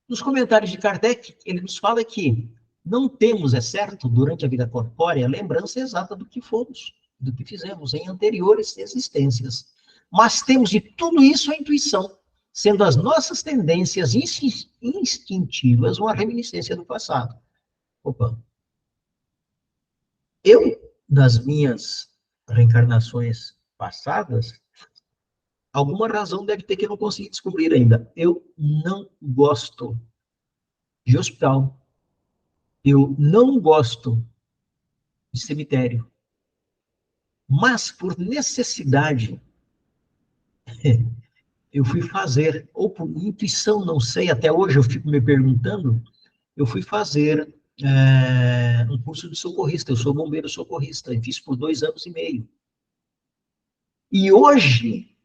Nos comentários de Kardec, ele nos fala que não temos, é certo, durante a vida corpórea, a lembrança exata do que fomos, do que fizemos em anteriores existências. Mas temos de tudo isso a intuição, sendo as nossas tendências instintivas uma reminiscência do passado. Opa! Eu, nas minhas reencarnações passadas, alguma razão deve ter que eu não consegui descobrir ainda. Eu não gosto de hospital. Eu não gosto de cemitério. Mas, por necessidade, eu fui fazer, ou por intuição, não sei, até hoje eu fico me perguntando, eu fui fazer um curso de socorrista. Eu sou bombeiro socorrista, e fiz por 2 anos e meio. E hoje,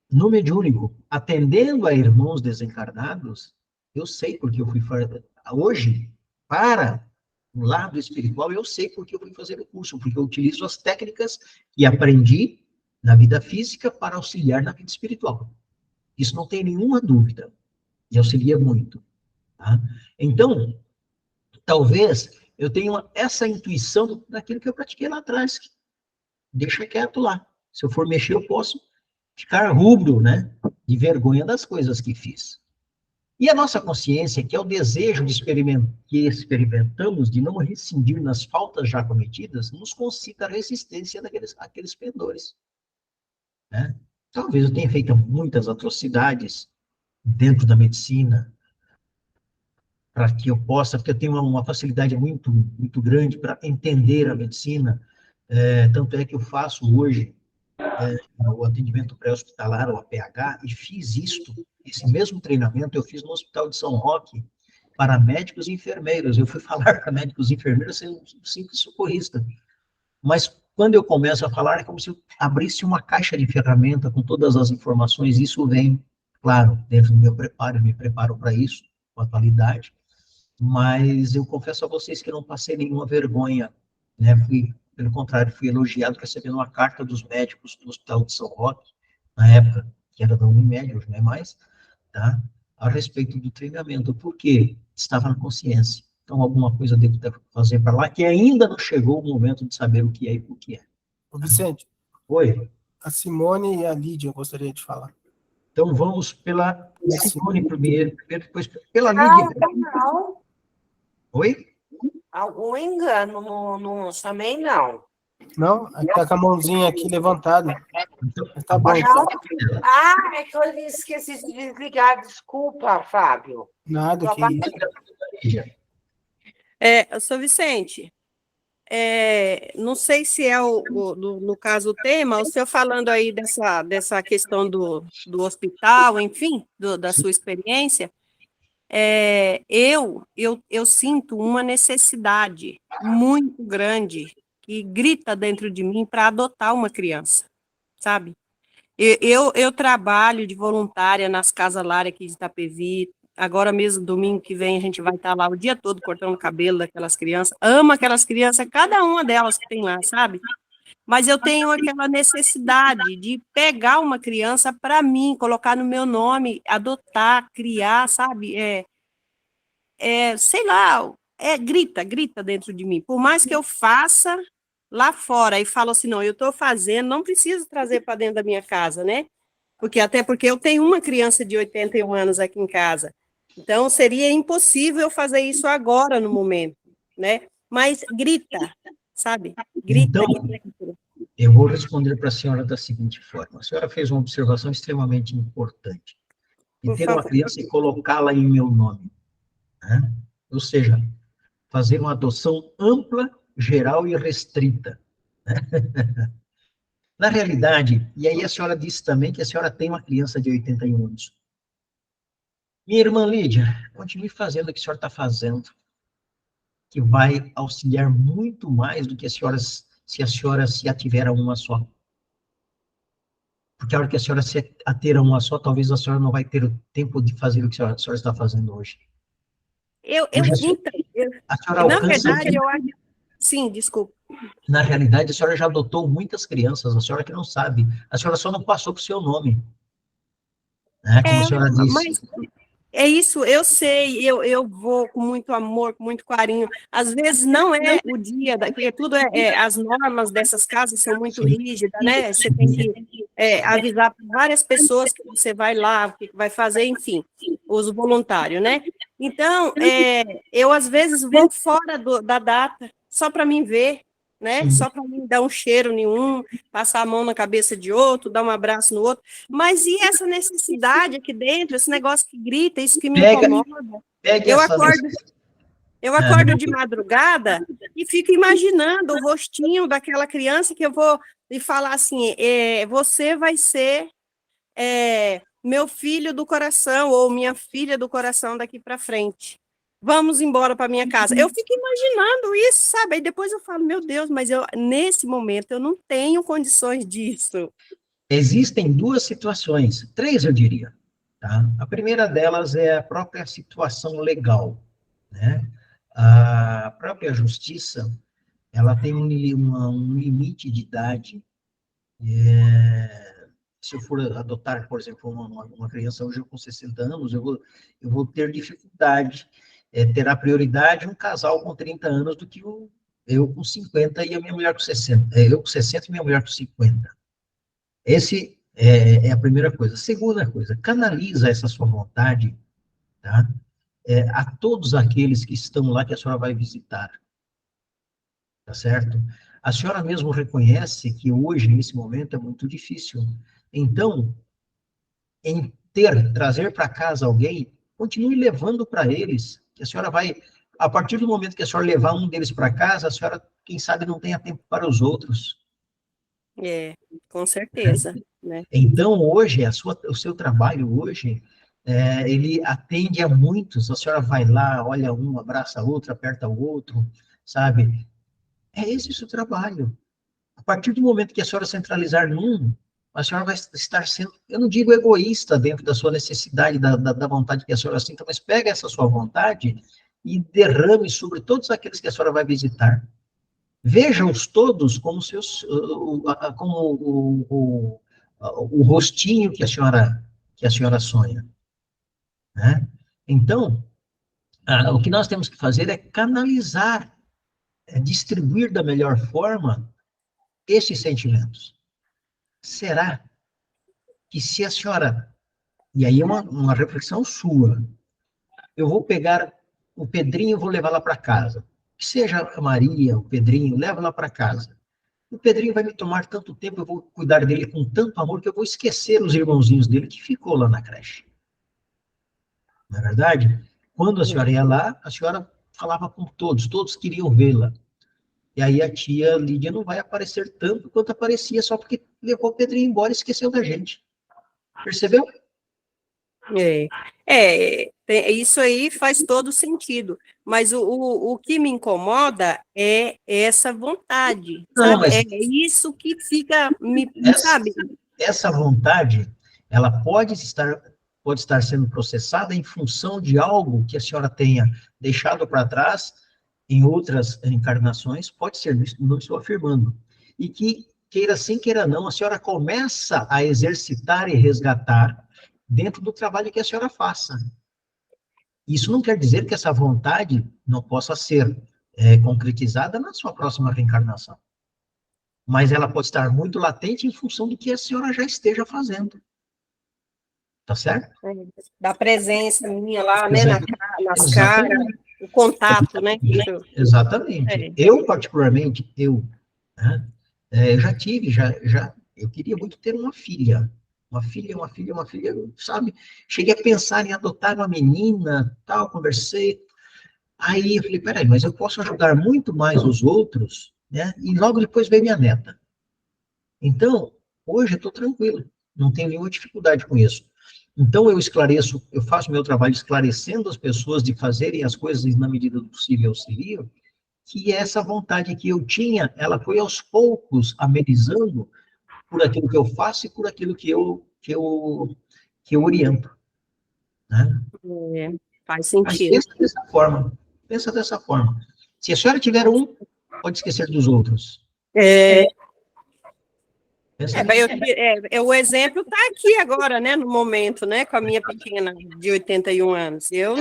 no mediúnico, atendendo a irmãos desencarnados, eu sei porque eu fui fazer. Hoje, para o lado espiritual, eu sei porque eu fui fazer o curso, porque eu utilizo as técnicas que aprendi na vida física para auxiliar na vida espiritual. Isso não tem nenhuma dúvida. E auxilia muito. Tá? Então, talvez eu tenha essa intuição daquilo que eu pratiquei lá atrás. Deixa quieto lá. Se eu for mexer, eu posso ficar rubro, né? De vergonha das coisas que fiz. E a nossa consciência, que é o desejo que experimentamos de não rescindir nas faltas já cometidas, nos concita a resistência àqueles pendores. Né? Talvez eu tenha feito muitas atrocidades dentro da medicina, para que eu possa, porque eu tenho uma facilidade muito, muito grande para entender a medicina, tanto é que eu faço hoje o atendimento pré-hospitalar, o APH, e fiz esse mesmo treinamento eu fiz no Hospital de São Roque, para médicos e enfermeiros. Eu fui falar para médicos e enfermeiros sendo um simples socorrista. Mas quando eu começo a falar, é como se eu abrisse uma caixa de ferramenta com todas as informações. Isso vem, claro, dentro do meu preparo, eu me preparo para isso, com atualidade. Mas eu confesso a vocês que eu não passei nenhuma vergonha, né? Pelo contrário, fui elogiado recebendo uma carta dos médicos do Hospital de São Roque, na época, que era da Unimed, hoje não é mais, tá? A respeito do treinamento, porque estava na consciência. Então, alguma coisa devo fazer para lá, que ainda não chegou o momento de saber o que é e o que é. Ô, Vicente. Oi. A Simone e a Lídia eu gostaria de falar. Então, vamos pela Simone primeiro, depois pela Lídia. Não. Oi? Algum engano, não chamei, não. Não? Está com a mãozinha aqui levantada. Então, Tá bom. Não. Ah, é que eu esqueci de desligar. Desculpa, Fábio. Nada, que isso. Sou Vicente. não sei se é no caso o tema, o senhor falando aí dessa questão do hospital, enfim, da sua experiência, eu sinto uma necessidade muito grande que grita dentro de mim para adotar uma criança, sabe? Eu trabalho de voluntária nas casas Lar aqui de Itapevi. Agora mesmo, domingo que vem, a gente vai estar lá o dia todo cortando o cabelo daquelas crianças. Amo aquelas crianças, cada uma delas que tem lá, sabe? Mas eu tenho aquela necessidade de pegar uma criança para mim, colocar no meu nome, adotar, criar, sabe? Sei lá, grita dentro de mim. Por mais que eu faça lá fora e falo assim, não, eu estou fazendo, não preciso trazer para dentro da minha casa, né? Até porque eu tenho uma criança de 81 anos aqui em casa. Então, seria impossível fazer isso agora, no momento, né? Mas grita, sabe? Grita. Então, eu vou responder para a senhora da seguinte forma. A senhora fez uma observação extremamente importante. De ter uma criança e colocá-la em meu nome. Né? Ou seja, fazer uma adoção ampla, geral e restrita. Né? Na realidade, e aí a senhora disse também que a senhora tem uma criança de 81 anos. Minha irmã Lídia, continue fazendo o que a senhora está fazendo, que vai auxiliar muito mais do que se a senhora se ativer a uma só. Porque a hora que a senhora se ater a uma só, talvez a senhora não vai ter o tempo de fazer o que a senhora está fazendo hoje. A senhora alcança... Na verdade, eu acho... Sim, desculpa. Na realidade, a senhora já adotou muitas crianças, a senhora que não sabe. A senhora só não passou para o seu nome. Né? Como a senhora disse. Mas é isso, eu sei, eu vou com muito amor, com muito carinho. Às vezes não é o dia, porque tudo as normas dessas casas são muito rígidas, né? Você tem que avisar para várias pessoas que você vai lá, o que vai fazer, enfim, os voluntários, né? Então, eu às vezes vou fora da data, só para mim ver, né? Só para mim dar um cheiro nenhum, passar a mão na cabeça de outro, dar um abraço no outro. Mas e essa necessidade aqui dentro, esse negócio que grita, isso que me incomoda? Eu acordo de madrugada e fico imaginando o rostinho daquela criança que eu vou e falar assim, você vai ser meu filho do coração ou minha filha do coração daqui para frente. Vamos embora para minha casa. Eu fico imaginando isso, sabe? Aí depois eu falo, meu Deus, mas nesse momento eu não tenho condições disso. Existem duas situações, três eu diria. Tá? A primeira delas é a própria situação legal. Né? A própria justiça, ela tem um limite de idade. Se eu for adotar, por exemplo, uma criança hoje com 60 anos, eu vou ter dificuldade. Terá prioridade um casal com 30 anos do que eu com 50 e a minha mulher com 60. Eu com 60 e minha mulher com 50. Esse é a primeira coisa. Segunda coisa, canaliza essa sua vontade, tá? A todos aqueles que estão lá que a senhora vai visitar. Tá certo? A senhora mesmo reconhece que hoje, nesse momento, é muito difícil. Então, trazer para casa alguém, continue levando para eles, que a senhora vai, a partir do momento que a senhora levar um deles para casa, a senhora, quem sabe, não tenha tempo para os outros. Com certeza. Né? Então, hoje, o seu trabalho hoje, ele atende a muitos, a senhora vai lá, olha um, abraça outro, aperta o outro, sabe? É esse o seu trabalho. A partir do momento que a senhora centralizar num, a senhora vai estar sendo, eu não digo egoísta dentro da sua necessidade, da vontade que a senhora sinta, mas pega essa sua vontade e derrame sobre todos aqueles que a senhora vai visitar. Veja-os todos como o rostinho que a senhora sonha. Né? Então, o que nós temos que fazer é canalizar, distribuir da melhor forma esses sentimentos. Será que se a senhora, e aí é uma reflexão sua, eu vou pegar o Pedrinho e vou levar lá para casa, que seja a Maria, o Pedrinho, leva lá para casa. O Pedrinho vai me tomar tanto tempo, eu vou cuidar dele com tanto amor, que eu vou esquecer os irmãozinhos dele que ficou lá na creche. Não é verdade? Quando a senhora ia lá, a senhora falava com todos queriam vê-la. E aí a tia Lídia não vai aparecer tanto quanto aparecia só porque levou o Pedrinho embora e esqueceu da gente. Percebeu? Isso aí faz todo sentido, mas o que me incomoda é essa vontade, Não, sabe? mas É isso que fica, sabe? essa vontade, ela pode estar sendo processada em função de algo que a senhora tenha deixado para trás em outras encarnações, pode ser, não estou afirmando, e que, queira sim, queira não, a senhora começa a exercitar e resgatar dentro do trabalho que a senhora faça. Isso não quer dizer que essa vontade não possa ser concretizada na sua próxima reencarnação. Mas ela pode estar muito latente em função do que a senhora já esteja fazendo. Tá certo? Da presença minha lá, né, nas Exatamente. caras, o contato, né? Exatamente. Eu, particularmente, né, eu já tive, eu queria muito ter uma filha, sabe? Cheguei a pensar em adotar uma menina, tal, conversei. Aí eu falei, peraí, mas eu posso ajudar muito mais os outros, né? E logo depois veio minha neta. Então, hoje eu estou tranquilo, não tenho nenhuma dificuldade com isso. Então, eu faço meu trabalho esclarecendo as pessoas de fazerem as coisas na medida do possível, auxilio, que essa vontade que eu tinha, ela foi aos poucos amenizando por aquilo que eu faço e por aquilo que eu oriento. Né? Faz sentido. Pensa dessa forma. Se a senhora tiver um, pode esquecer dos outros. O exemplo está aqui agora, né, no momento, né, com a minha pequena de 81 anos. Eu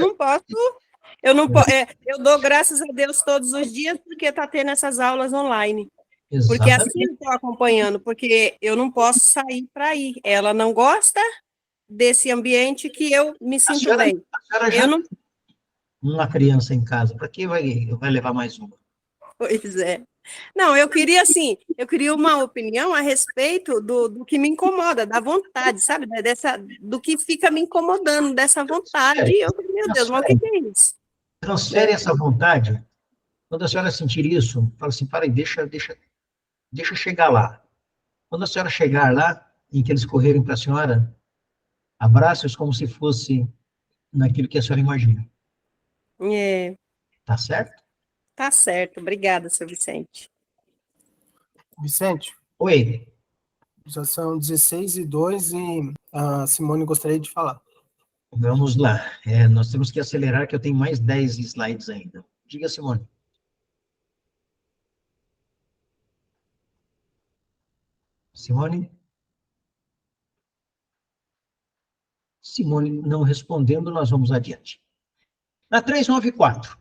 dou graças a Deus todos os dias porque está tendo essas aulas online. Exatamente. Porque assim eu estou acompanhando, porque eu não posso sair para ir. Ela não gosta desse ambiente que eu me sinto bem. Eu não... Uma criança em casa, para que vai levar mais uma? Pois é. Não, eu queria uma opinião a respeito do que me incomoda, da vontade, sabe? Do que fica me incomodando, dessa vontade. Meu Deus, mas o que é isso? Transfere essa vontade. Quando a senhora sentir isso, fala assim, para aí, deixa eu chegar lá. Quando a senhora chegar lá, em que eles correrem para a senhora, abrace-os como se fosse naquilo que a senhora imagina. Tá certo? Tá certo. Obrigada, seu Vicente. Vicente? Oi. Já são 16h02 e a Simone gostaria de falar. Vamos lá. Nós temos que acelerar, que eu tenho mais 10 slides ainda. Diga, Simone. Simone? Simone não respondendo, nós vamos adiante. Na 394.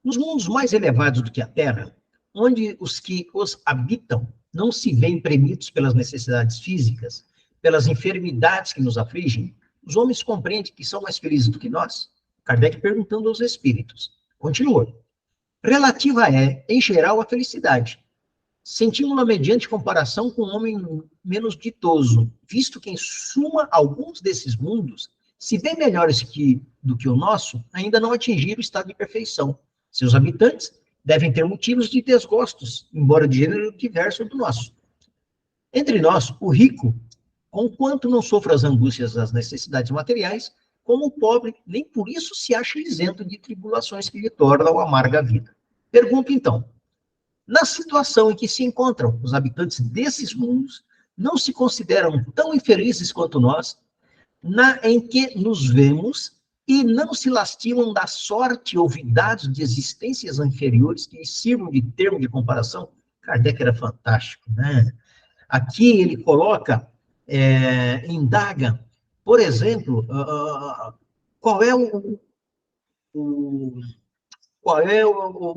Nos mundos mais elevados do que a Terra, onde os que os habitam não se veem premidos pelas necessidades físicas, pelas enfermidades que nos afligem, os homens compreendem que são mais felizes do que nós? Kardec perguntando aos espíritos. Continua. Relativa é, em geral, a felicidade. Sentimos-la mediante comparação com um homem menos ditoso, visto que, em suma, alguns desses mundos, se bem melhores do que o nosso, ainda não atingiram o estado de perfeição. Seus habitantes devem ter motivos de desgostos, embora de gênero diverso do nosso. Entre nós, o rico, conquanto não sofra as angústias das necessidades materiais, como o pobre, nem por isso se acha isento de tribulações que lhe tornam amarga a vida. Pergunto, então, na situação em que se encontram os habitantes desses mundos, não se consideram tão infelizes quanto nós, em que nos vemos e não se lastimam da sorte ou olvidados de existências inferiores que sirvam de termo de comparação? Kardec era fantástico, né? Aqui ele coloca, indaga, por exemplo, qual é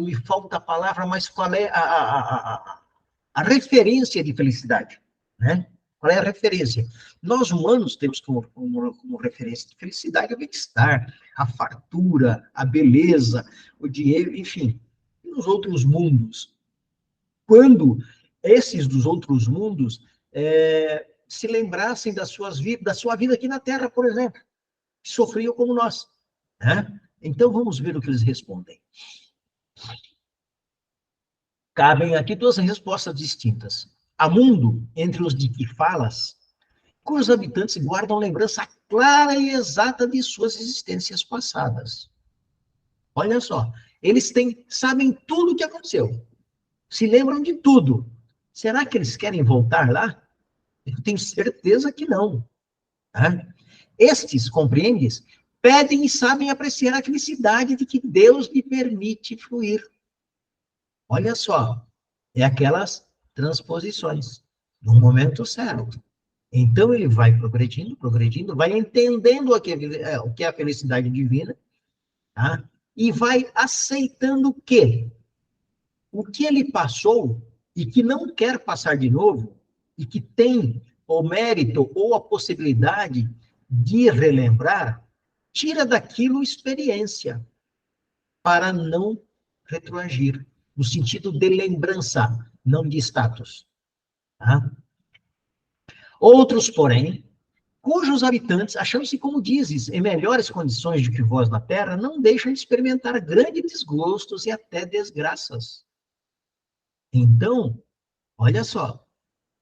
me falta a palavra, mas qual é a referência de felicidade, né? Qual é a referência? Nós humanos temos como referência de felicidade o bem-estar, a fartura, a beleza, o dinheiro, enfim. E nos outros mundos? Quando esses dos outros mundos se lembrassem da sua vida aqui na Terra, por exemplo, que sofriam como nós, né? Então, vamos ver o que eles respondem. Cabem aqui duas respostas distintas. Há mundo entre os de que falas, cujos habitantes guardam lembrança clara e exata de suas existências passadas. Olha só, eles sabem tudo o que aconteceu, se lembram de tudo. Será que eles querem voltar lá? Eu tenho certeza que não. Tá? Estes, compreendes, pedem e sabem apreciar a felicidade de que Deus lhe permite fluir. Olha só, é aquelas transposições, no momento certo. Então ele vai progredindo, vai entendendo o que é a felicidade divina, tá? E vai aceitando o que ele passou e que não quer passar de novo, e que tem o mérito ou a possibilidade de relembrar, tira daquilo experiência, para não retroagir, no sentido de lembrança, não de status. Tá? Outros, porém, cujos habitantes, achando-se, como dizes, em melhores condições do que vós na terra, não deixam de experimentar grandes desgostos e até desgraças. Então, olha só,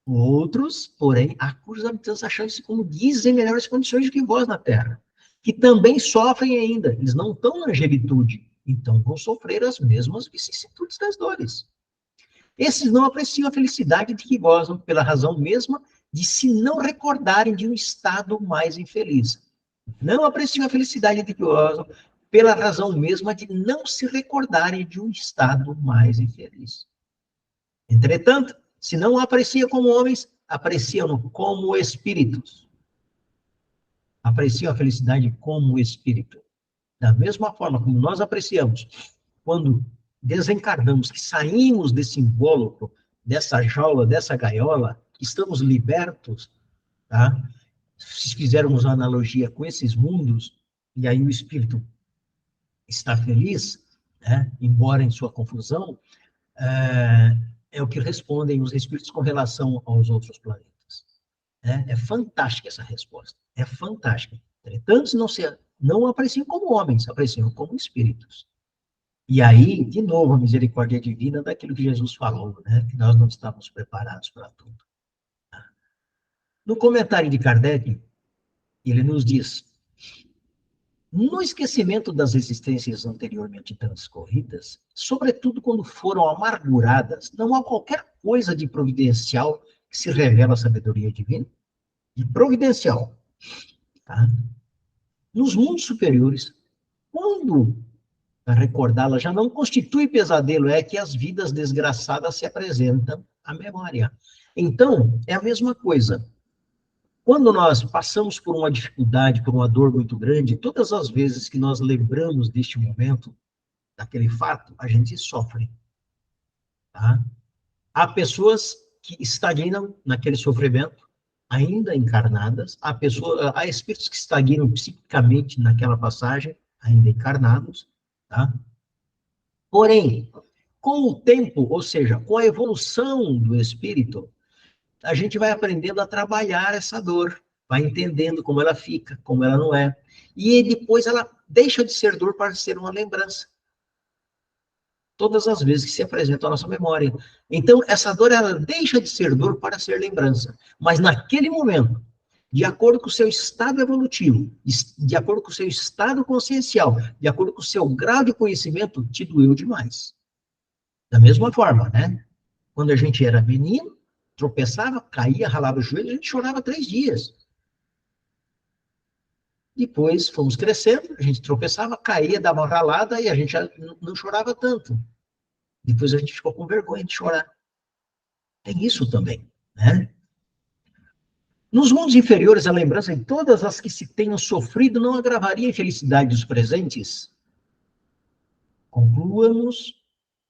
outros, porém, há cujos habitantes, achando-se, como dizem, em melhores condições do que vós na terra, que também sofrem ainda, eles não estão na angelitude, então vão sofrer as mesmas vicissitudes das dores. Esses não apreciam a felicidade de que gozam, pela razão mesma de se não recordarem de um estado mais infeliz. Não apreciam a felicidade de que gozam, pela razão mesma de não se recordarem de um estado mais infeliz. Entretanto, se não apreciam como homens, apreciam-no como espíritos. Apreciam a felicidade como espírito. Da mesma forma como nós apreciamos quando desencarnamos, que saímos desse invólucro, dessa jaula, dessa gaiola, que estamos libertos, tá? Se fizermos uma analogia com esses mundos, e aí o espírito está feliz, né? Embora em sua confusão, é o que respondem os espíritos com relação aos outros planetas. É fantástica essa resposta, é fantástica. Entretanto, não apreciam como homens, apreciam como espíritos. E aí, de novo, a misericórdia divina daquilo que Jesus falou, né? Que nós não estamos preparados para tudo. No comentário de Kardec, ele nos diz: no esquecimento das existências anteriormente transcorridas, sobretudo quando foram amarguradas, não há qualquer coisa de providencial que se revela a sabedoria divina? De providencial. Tá? Nos mundos superiores, quando recordá-la já não constitui pesadelo, é que as vidas desgraçadas se apresentam à memória. Então, é a mesma coisa. Quando nós passamos por uma dificuldade, por uma dor muito grande, todas as vezes que nós lembramos deste momento, daquele fato, a gente sofre. Tá? Há pessoas que estagnam naquele sofrimento, ainda encarnadas, há espíritos que estagnam psiquicamente naquela passagem, ainda encarnados, tá? Porém, com o tempo, ou seja, com a evolução do espírito, a gente vai aprendendo a trabalhar essa dor, vai entendendo como ela fica, como ela não é. E depois ela deixa de ser dor para ser uma lembrança. Todas as vezes que se apresenta a nossa memória. Então, essa dor, ela deixa de ser dor para ser lembrança. Mas naquele momento, de acordo com o seu estado evolutivo, de acordo com o seu estado consciencial, de acordo com o seu grau de conhecimento, te doeu demais. Da mesma forma, né? Quando a gente era menino, tropeçava, caía, ralava o joelho, a gente chorava 3 dias. Depois fomos crescendo, a gente tropeçava, caía, dava uma ralada e a gente já não chorava tanto. Depois a gente ficou com vergonha de chorar. Tem isso também, né? Nos mundos inferiores, a lembrança de todas as que se tenham sofrido não agravaria a infelicidade dos presentes? Concluamos,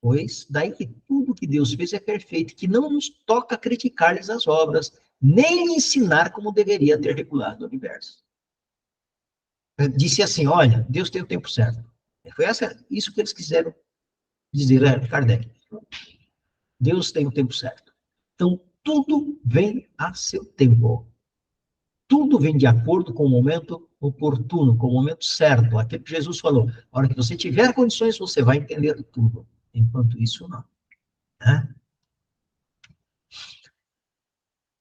pois, daí que tudo que Deus fez é perfeito, que não nos toca criticar-lhes as obras, nem ensinar como deveria ter regulado o universo. Disse assim, olha, Deus tem o tempo certo. Foi isso que eles quiseram dizer, Kardec. Deus tem o tempo certo. Então, tudo vem a seu tempo. Tudo vem de acordo com o momento oportuno, com o momento certo. Aquilo que Jesus falou. A hora que você tiver condições, você vai entender tudo. Enquanto isso, não. Né?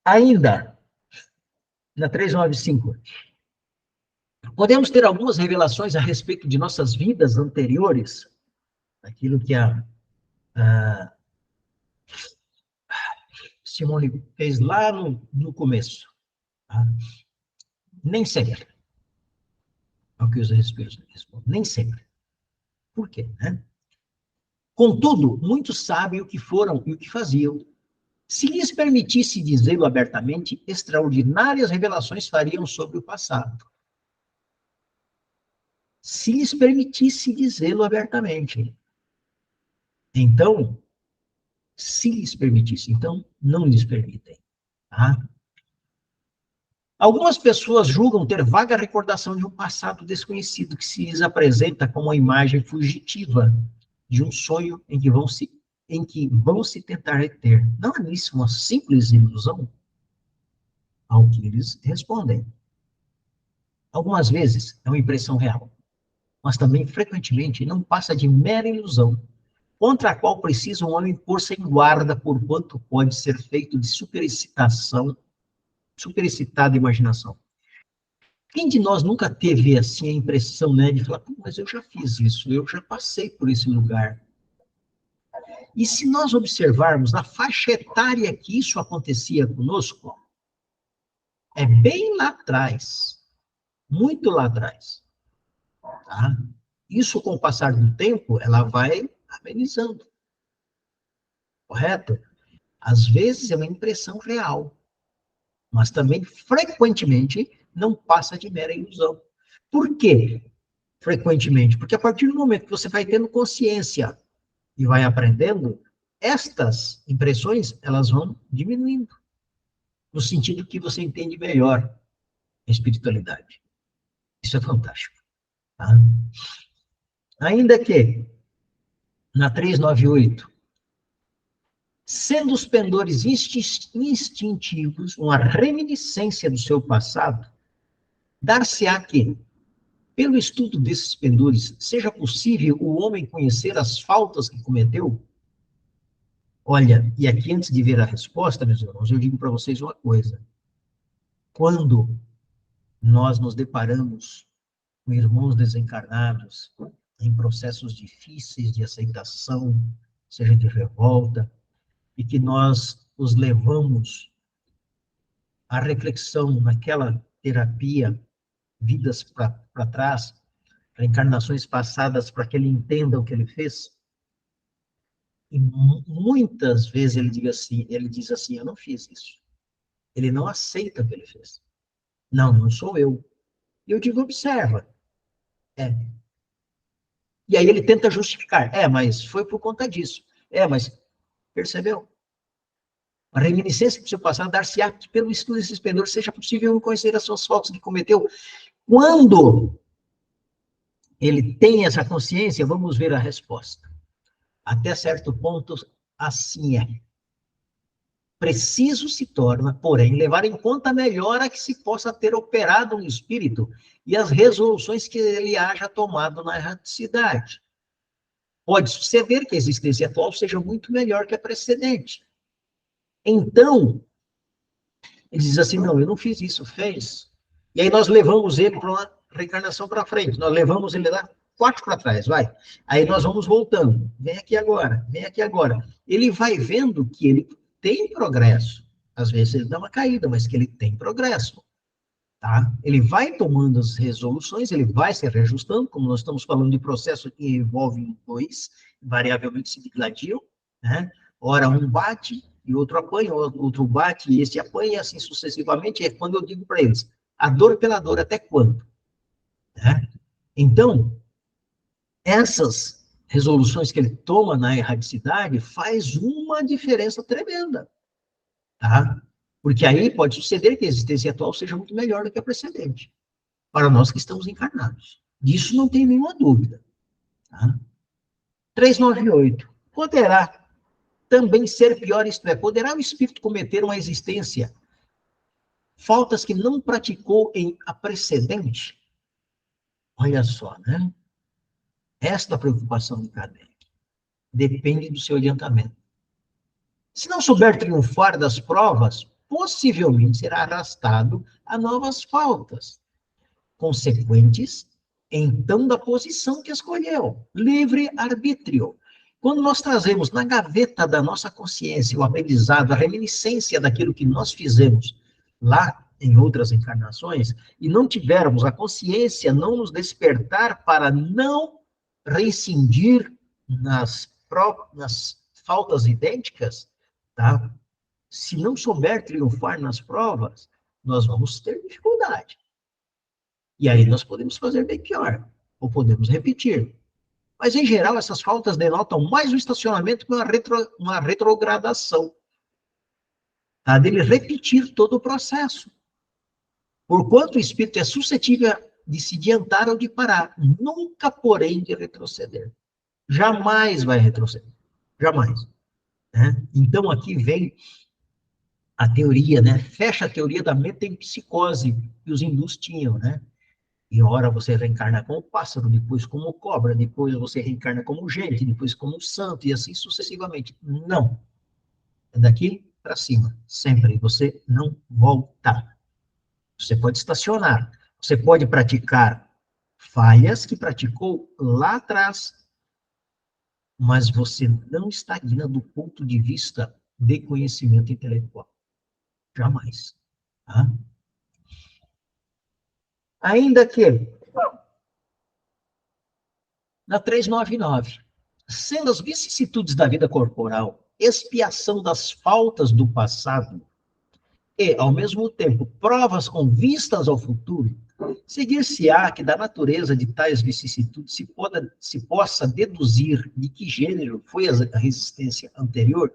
Ainda, na 395, podemos ter algumas revelações a respeito de nossas vidas anteriores, aquilo que a Simone fez lá no começo. Tá? Nem sempre. É o que os Espíritos respondem. Nem sempre. Por quê? Né? Contudo, muitos sabem o que foram e o que faziam. Se lhes permitisse dizê-lo abertamente, extraordinárias revelações fariam sobre o passado. Se lhes permitisse dizê-lo abertamente. Então, se lhes permitisse, então, não lhes permitem. Tá? Algumas pessoas julgam ter vaga recordação de um passado desconhecido que se lhes apresenta como uma imagem fugitiva de um sonho em que vão se tentar reter. Não é isso uma simples ilusão? Ao que eles respondem. Algumas vezes é uma impressão real, mas também frequentemente não passa de mera ilusão, contra a qual precisa um homem pôr-se em guarda por quanto pode ser feito de superexcitada imaginação. Quem de nós nunca teve assim a impressão, né, de falar, mas eu já fiz isso, eu já passei por esse lugar. E se nós observarmos a faixa etária que isso acontecia conosco, é bem lá atrás, muito lá atrás. Tá? Isso, com o passar do tempo, ela vai amenizando. Correto? Às vezes é uma impressão real, mas também, frequentemente, não passa de mera ilusão. Por quê? Frequentemente? Porque a partir do momento que você vai tendo consciência e vai aprendendo, estas impressões, elas vão diminuindo, no sentido que você entende melhor a espiritualidade. Isso é fantástico. Tá? Ainda que, na 398, sendo os pendores instintivos uma reminiscência do seu passado, dar-se-á que, pelo estudo desses pendores, seja possível o homem conhecer as faltas que cometeu? Olha, e aqui antes de ver a resposta, meus irmãos, eu digo para vocês uma coisa. Quando nós nos deparamos com irmãos desencarnados, em processos difíceis de aceitação, seja de revolta, e que nós os levamos à reflexão naquela terapia, vidas para trás, reencarnações passadas, para que ele entenda o que ele fez. E muitas vezes ele diz assim, eu não fiz isso. Ele não aceita o que ele fez. Não sou eu. E eu digo, observa. E aí ele tenta justificar. Mas foi por conta disso. Mas percebeu? A reminiscência do seu passado dar-se-á que, pelo estudo desses pendores, seja possível conhecer as suas faltas que cometeu. Quando ele tem essa consciência, vamos ver a resposta. Até certo ponto, assim é. Preciso se torna, porém, levar em conta a melhora que se possa ter operado no espírito e as resoluções que ele haja tomado na erraticidade. Pode suceder que a existência atual seja muito melhor que a precedente. Então, ele diz assim, não, eu não fiz isso, fez. E aí nós levamos ele para uma reencarnação para frente, nós levamos ele lá 4 para trás, vai. Aí nós vamos voltando, vem aqui agora. Ele vai vendo que ele tem progresso. Às vezes ele dá uma caída, mas que ele tem progresso. Tá? Ele vai tomando as resoluções, ele vai se reajustando, como nós estamos falando de processo que envolve 2, variavelmente se digladiam, né? Ora um bate e outro apanha, outro bate e esse apanha, e assim sucessivamente. É quando eu digo para eles, a dor pela dor, até quando? Né? Então, essas resoluções que ele toma na erradicidade faz uma diferença tremenda. Tá? Porque aí pode suceder que a existência atual seja muito melhor do que a precedente, para nós que estamos encarnados. Disso não tem nenhuma dúvida. Tá? 398. Poderá também ser pior, isto é, poderá o espírito cometer uma existência, faltas que não praticou em a precedente? Olha só, né? Esta preocupação de Kardec depende do seu orientamento. Se não souber triunfar das provas, possivelmente será arrastado a novas faltas, consequentes, então, da posição que escolheu. Livre-arbítrio. Quando nós trazemos na gaveta da nossa consciência o aprendizado, a reminiscência daquilo que nós fizemos lá em outras encarnações, e não tivermos a consciência, não nos despertar para não reincidir nas faltas idênticas, tá? Se não souber triunfar nas provas, nós vamos ter dificuldade. E aí nós podemos fazer bem pior, ou podemos repetir. Mas, em geral, essas faltas denotam mais um estacionamento que uma retrogradação. Tá? Dele repetir todo o processo. Porquanto o espírito é suscetível de se adiantar ou de parar, nunca, porém, de retroceder. Jamais vai retroceder. Jamais. Né? Então, aqui vem a teoria, né? Fecha a teoria da metempsicose que os hindus tinham, né? E ora você reencarna como pássaro, depois como cobra, depois você reencarna como gente, depois como santo, e assim sucessivamente. Não. É daqui para cima, sempre. Você não volta. Você pode estacionar. Você pode praticar falhas que praticou lá atrás, mas você não estagna do ponto de vista de conhecimento intelectual. Jamais. Tá? Ainda que, na 399, sendo as vicissitudes da vida corporal expiação das faltas do passado e, ao mesmo tempo, provas com vistas ao futuro, seguir-se-á que da natureza de tais vicissitudes se possa deduzir de que gênero foi a resistência anterior,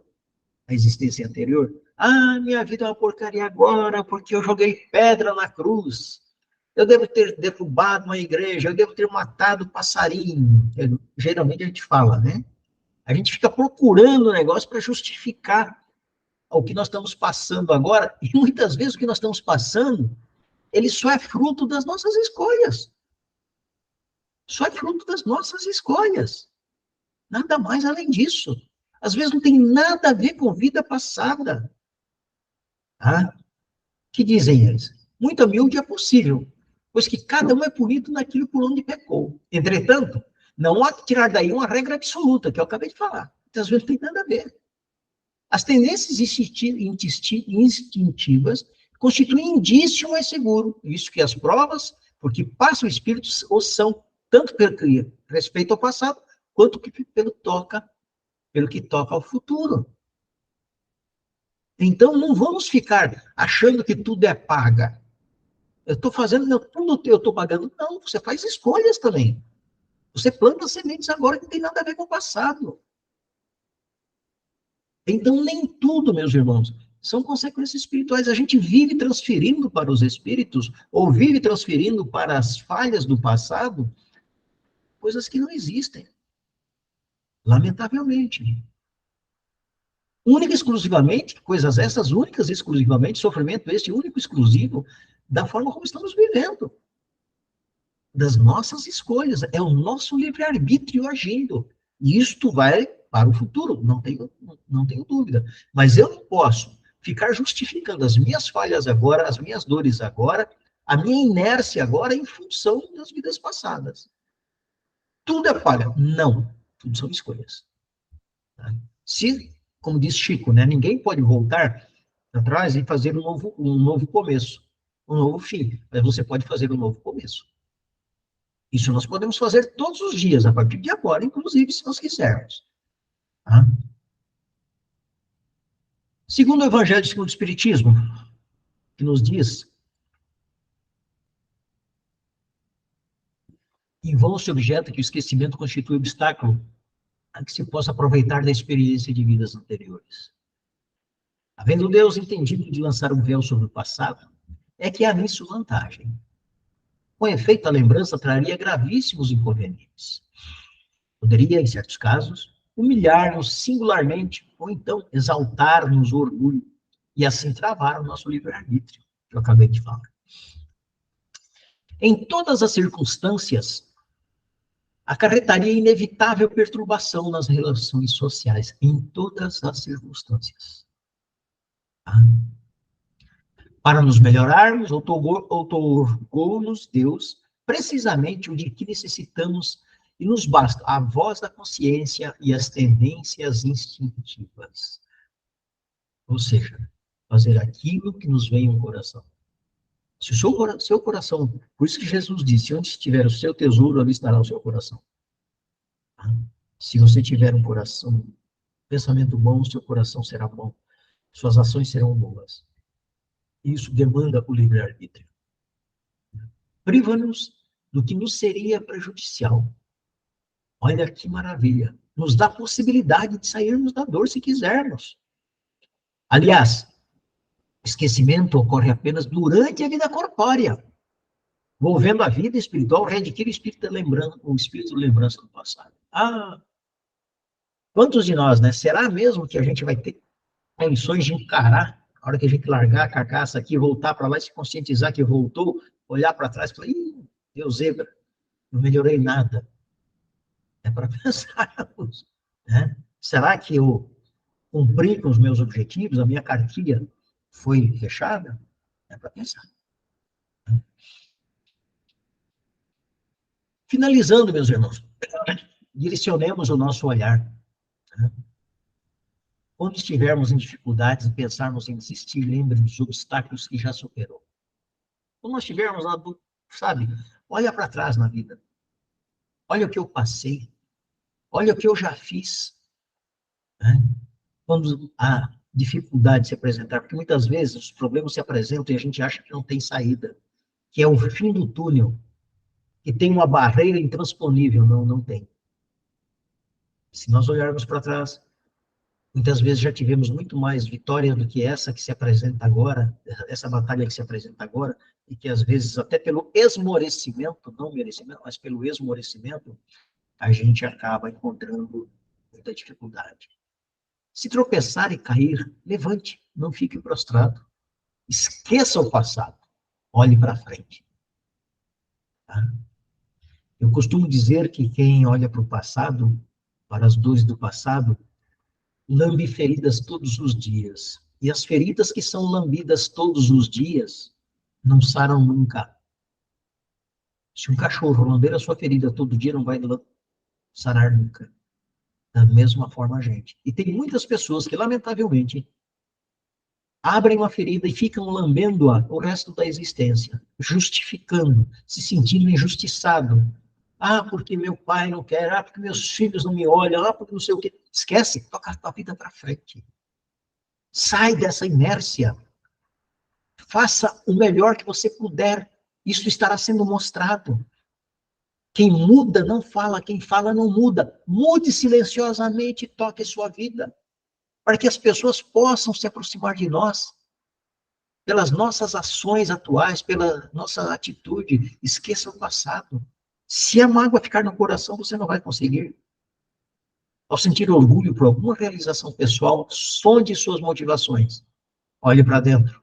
Ah, minha vida é uma porcaria agora, porque eu joguei pedra na cruz. Eu devo ter derrubado uma igreja, eu devo ter matado passarinho. Geralmente a gente fala, né? A gente fica procurando um negócio para justificar o que nós estamos passando agora, e muitas vezes o que nós estamos passando, ele só é fruto das nossas escolhas. Só é fruto das nossas escolhas. Nada mais além disso. Às vezes não tem nada a ver com vida passada. Tá? Que dizem eles? Muito humilde é possível, pois que cada um é punido naquilo por onde pecou. Entretanto, não há que tirar daí uma regra absoluta, que eu acabei de falar. Muitas vezes não tem nada a ver. As tendências instintivas constituem indício mais seguro. Isso que as provas, porque passa o espírito, ou são, tanto pelo que respeita ao passado, quanto pelo que toca ao futuro. Então, não vamos ficar achando que tudo é paga. Eu estou fazendo, tudo eu estou pagando. Não, você faz escolhas também. Você planta sementes agora que não tem nada a ver com o passado. Então, nem tudo, meus irmãos, são consequências espirituais. A gente vive transferindo para os espíritos, ou vive transferindo para as falhas do passado, coisas que não existem. Lamentavelmente. Única e exclusivamente, coisas essas únicas e exclusivamente, sofrimento este único e exclusivo, da forma como estamos vivendo. Das nossas escolhas. É o nosso livre-arbítrio agindo. E isto vai para o futuro, não tenho dúvida. Mas eu não posso ficar justificando as minhas falhas agora, as minhas dores agora, a minha inércia agora em função das vidas passadas. Tudo é falha? Não. Tudo são escolhas. Tá? Se, como diz Chico, né, ninguém pode voltar atrás e fazer um novo começo, um novo fim. Mas você pode fazer um novo começo. Isso nós podemos fazer todos os dias, a partir de agora, inclusive, se nós quisermos. Tá? Segundo o Evangelho segundo o Espiritismo, que nos diz: em vão se objeta que o esquecimento constitui obstáculo a que se possa aproveitar da experiência de vidas anteriores. Havendo Deus entendido de lançar um véu sobre o passado, é que há nisso vantagem. Com efeito, a lembrança traria gravíssimos inconvenientes. Poderia, em certos casos, humilhar-nos singularmente, ou então exaltar-nos o orgulho, e assim travar o nosso livre-arbítrio, que eu acabei de falar. Em todas as circunstâncias, acarretaria inevitável perturbação nas relações sociais, em todas as circunstâncias. Tá? Para nos melhorarmos, outorgou-nos Deus precisamente o de que necessitamos e nos basta a voz da consciência e as tendências instintivas. Ou seja, fazer aquilo que nos vem ao coração. Se o seu coração, por isso que Jesus disse, onde estiver o seu tesouro, ali estará o seu coração. Se você tiver um coração, pensamento bom, o seu coração será bom. Suas ações serão boas. Isso demanda o livre-arbítrio. Priva-nos do que nos seria prejudicial. Olha que maravilha. Nos dá a possibilidade de sairmos da dor se quisermos. Aliás, esquecimento ocorre apenas durante a vida corpórea. Volvendo a vida espiritual, readquire o espírito de lembrança do passado. Quantos de nós, né? Será mesmo que a gente vai ter condições de encarar, a hora que a gente largar a carcaça aqui, voltar para lá e se conscientizar que voltou, olhar para trás e falar, Deus zebra, não melhorei nada. É para pensarmos, né? Será que eu cumpri com os meus objetivos, a minha cartilha foi fechada? É para pensar. Finalizando, meus irmãos, direcionemos o nosso olhar. Né? Quando estivermos em dificuldades e pensarmos em desistir, lembre dos obstáculos que já superou. Quando nós estivermos lá, sabe, olha para trás na vida. Olha o que eu passei. Olha o que eu já fiz. Né? Quando a dificuldade se apresentar, porque muitas vezes os problemas se apresentam e a gente acha que não tem saída, que é o fim do túnel, que tem uma barreira intransponível. Não tem. Se nós olharmos para trás, muitas vezes já tivemos muito mais vitória do que essa que se apresenta agora, essa batalha que se apresenta agora, e que às vezes até pelo esmorecimento, não merecimento, mas pelo esmorecimento, a gente acaba encontrando muita dificuldade. Se tropeçar e cair, levante, não fique prostrado. Esqueça o passado, olhe para frente. Tá? Eu costumo dizer que quem olha para o passado, para as dores do passado, lambe feridas todos os dias. E as feridas que são lambidas todos os dias não saram nunca. Se um cachorro lamber a sua ferida todo dia, não vai sarar nunca. Da mesma forma a gente. E tem muitas pessoas que, lamentavelmente, abrem uma ferida e ficam lambendo-a o resto da existência, justificando, se sentindo injustiçado. Porque meu pai não quer, porque meus filhos não me olham, porque não sei o quê. Esquece, toca a tua vida para frente. Sai dessa inércia. Faça o melhor que você puder. Isso estará sendo mostrado. Quem muda não fala, quem fala não muda. Mude silenciosamente e toque a sua vida. Para que as pessoas possam se aproximar de nós. Pelas nossas ações atuais, pela nossa atitude. Esqueça o passado. Se a mágoa ficar no coração, você não vai conseguir. Ao sentir orgulho por alguma realização pessoal, sonde suas motivações. Olhe para dentro.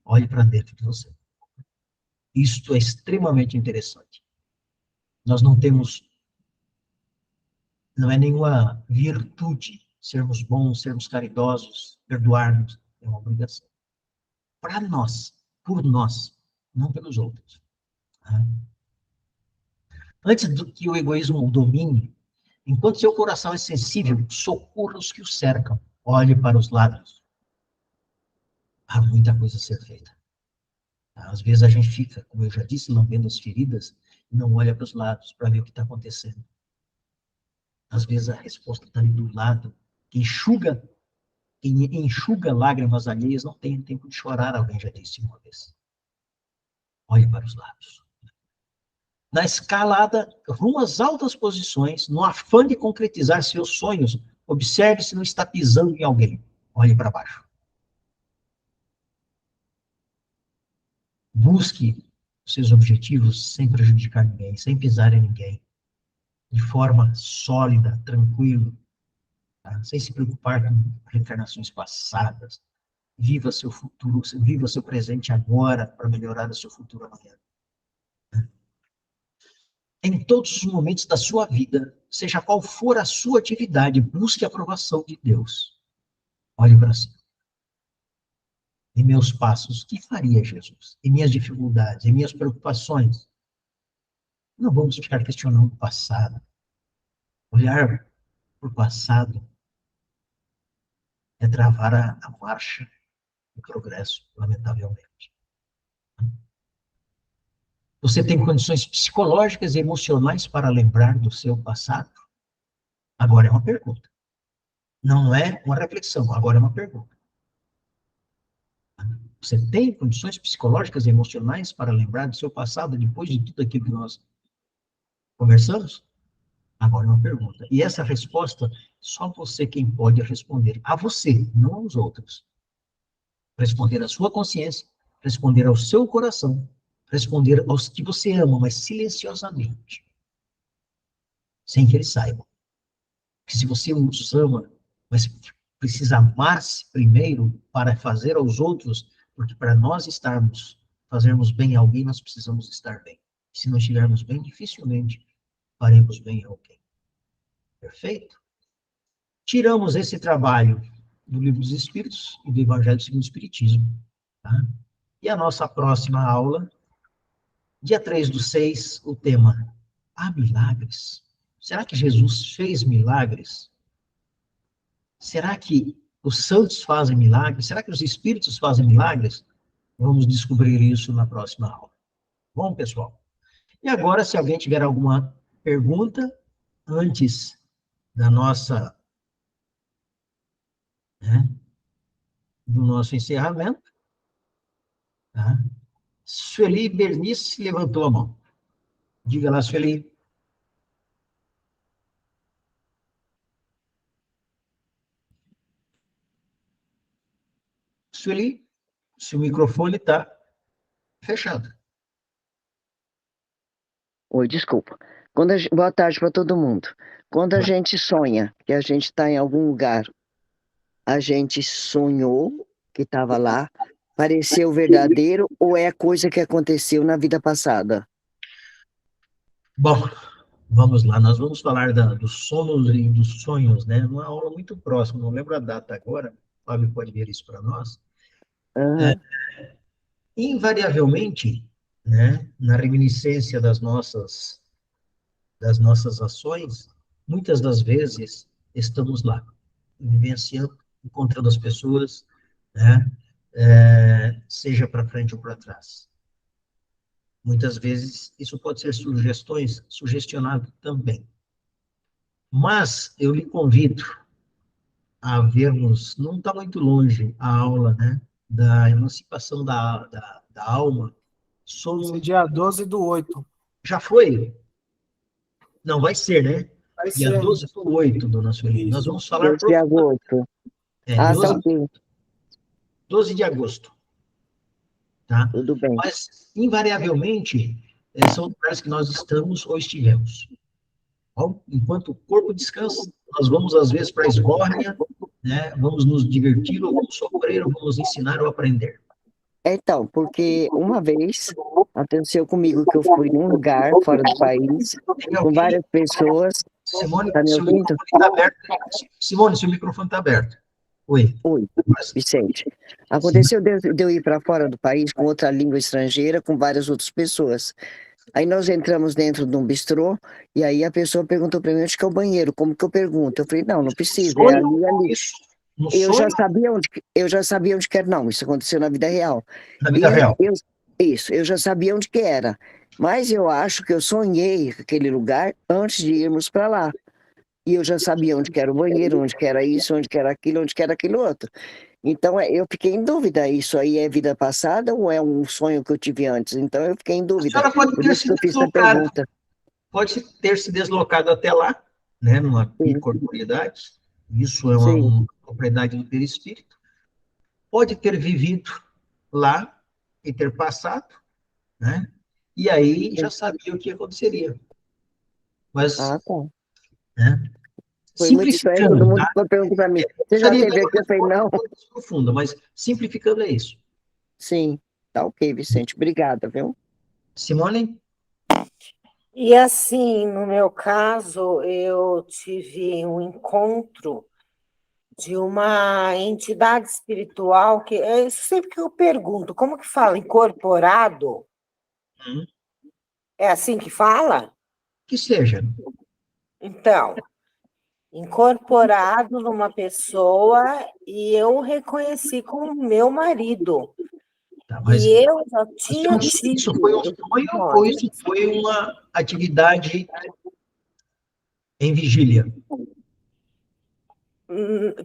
Olhe para dentro de você. Isto é extremamente interessante. Nós não é nenhuma virtude sermos bons, sermos caridosos, perdoarmos. É uma obrigação. Para nós, por nós, não pelos outros. Antes do que o egoísmo o domine, enquanto seu coração é sensível, socorra os que o cercam. Olhe para os lados. Há muita coisa a ser feita. Às vezes a gente fica, como eu já disse, lambendo as feridas e não olha para os lados para ver o que está acontecendo. Às vezes a resposta está ali do lado. Quem enxuga lágrimas alheias não tem tempo de chorar, alguém já disse uma vez. Olhe para os lados. Na escalada, rumo às altas posições, no afã de concretizar seus sonhos, observe se não está pisando em alguém. Olhe para baixo. Busque seus objetivos sem prejudicar ninguém, sem pisar em ninguém. De forma sólida, tranquila, tá? Sem se preocupar com reencarnações passadas. Viva seu futuro, viva seu presente agora para melhorar o seu futuro amanhã. em todos os momentos da sua vida, seja qual for a sua atividade, busque a aprovação de Deus. Olhe para si. Em meus passos, o que faria Jesus? Em minhas dificuldades, em minhas preocupações. Não vamos ficar questionando o passado. Olhar para o passado é travar a marcha do progresso, lamentavelmente. Você tem condições psicológicas e emocionais para lembrar do seu passado? Agora é uma pergunta. Não é uma reflexão, agora é uma pergunta. Você tem condições psicológicas e emocionais para lembrar do seu passado depois de tudo aquilo que nós conversamos? Agora é uma pergunta. E essa resposta, só você quem pode responder. A você, não aos outros. Responder à sua consciência, responder ao seu coração, responder aos que você ama, mas silenciosamente. Sem que eles saibam. Porque se você os ama, mas precisa amar-se primeiro para fazer aos outros, porque para nós fazermos bem a alguém, nós precisamos estar bem. Se não estivermos bem, dificilmente faremos bem a alguém. Perfeito? Tiramos esse trabalho do Livro dos Espíritos e do Evangelho segundo o Espiritismo. Tá? E a nossa próxima aula, dia 3/6, o tema: há milagres? Será que Jesus fez milagres? Será que os santos fazem milagres? Será que os espíritos fazem milagres? Vamos descobrir isso na próxima aula. Bom, pessoal? E agora, se alguém tiver alguma pergunta, antes da nossa, do nosso encerramento, tá? Sueli Bernice levantou a mão. Diga lá, Sueli. Sueli, se o microfone está fechado. Oi, desculpa. Boa tarde para todo mundo. Quando a gente sonha que a gente está em algum lugar, a gente sonhou que estava lá, pareceu verdadeiro ou é coisa que aconteceu na vida passada? Bom, vamos lá. Nós vamos falar dos sonos e dos sonhos, né? Uma aula muito próxima, não lembro a data agora. O Fábio pode ver isso para nós. Invariavelmente, né, na reminiscência das nossas ações, muitas das vezes estamos lá, vivenciando, encontrando as pessoas, né, seja para frente ou para trás. Muitas vezes isso pode ser sugestionado também. Mas eu lhe convido a vermos, não está muito longe a aula, né, da emancipação da alma. Esse dia 12/8. Já foi? Não, vai ser, né? Vai Dia ser. 12/8, dona Sueli. Nós vamos falar... 12 de agosto. Tá ok. 12 de agosto. Tá? Tudo bem. Mas, invariavelmente, são lugares que nós estamos ou estivemos. Bom, enquanto o corpo descansa, nós vamos, às vezes, para a esbórnia, né? Vamos nos divertir, ou vamos sofrer, ou vamos ensinar ou aprender. Então, porque uma vez aconteceu comigo que eu fui num lugar fora do país, com várias pessoas. Simone, tá me seu ouvindo? microfone está aberto. Simone, seu microfone está aberto. Oi. Oi, Vicente. Aconteceu de eu ir para fora do país com outra língua estrangeira, com várias outras pessoas. Aí nós entramos dentro de um bistrô, e aí a pessoa perguntou para mim onde que é o banheiro, como que eu pergunto? Eu falei, não precisa, é ali, ali. Eu já sabia onde que era, não, isso aconteceu na vida real. Na vida real. Eu já sabia onde que era, mas eu acho que eu sonhei aquele lugar antes de irmos para lá. E eu já sabia onde que era o banheiro, onde que era isso, onde que era aquilo outro. Então, eu fiquei em dúvida, isso aí é vida passada ou é um sonho que eu tive antes? Então, eu fiquei em dúvida. A senhora pode ter se deslocado. Pode ter se deslocado até lá, né, numa corporeidade. Isso é uma propriedade do perispírito. Pode ter vivido lá e ter passado, né? E aí já sabia o que aconteceria. Mas, né? Foi muito estranho, todo mundo perguntou para mim, você já teve aqui? Eu falei, não. Profunda, mas simplificando é isso. Sim, tá ok, Vicente, obrigada, viu? Simone? E assim, no meu caso, eu tive um encontro de uma entidade espiritual que é sempre que eu pergunto, como que fala? Incorporado? Hum, É assim que fala? Que seja. Então, incorporado numa pessoa e eu o reconheci como meu marido. Tá, mas E eu já isso tinha isso foi um tido esse sonho ou sonho. isso foi uma atividade em vigília?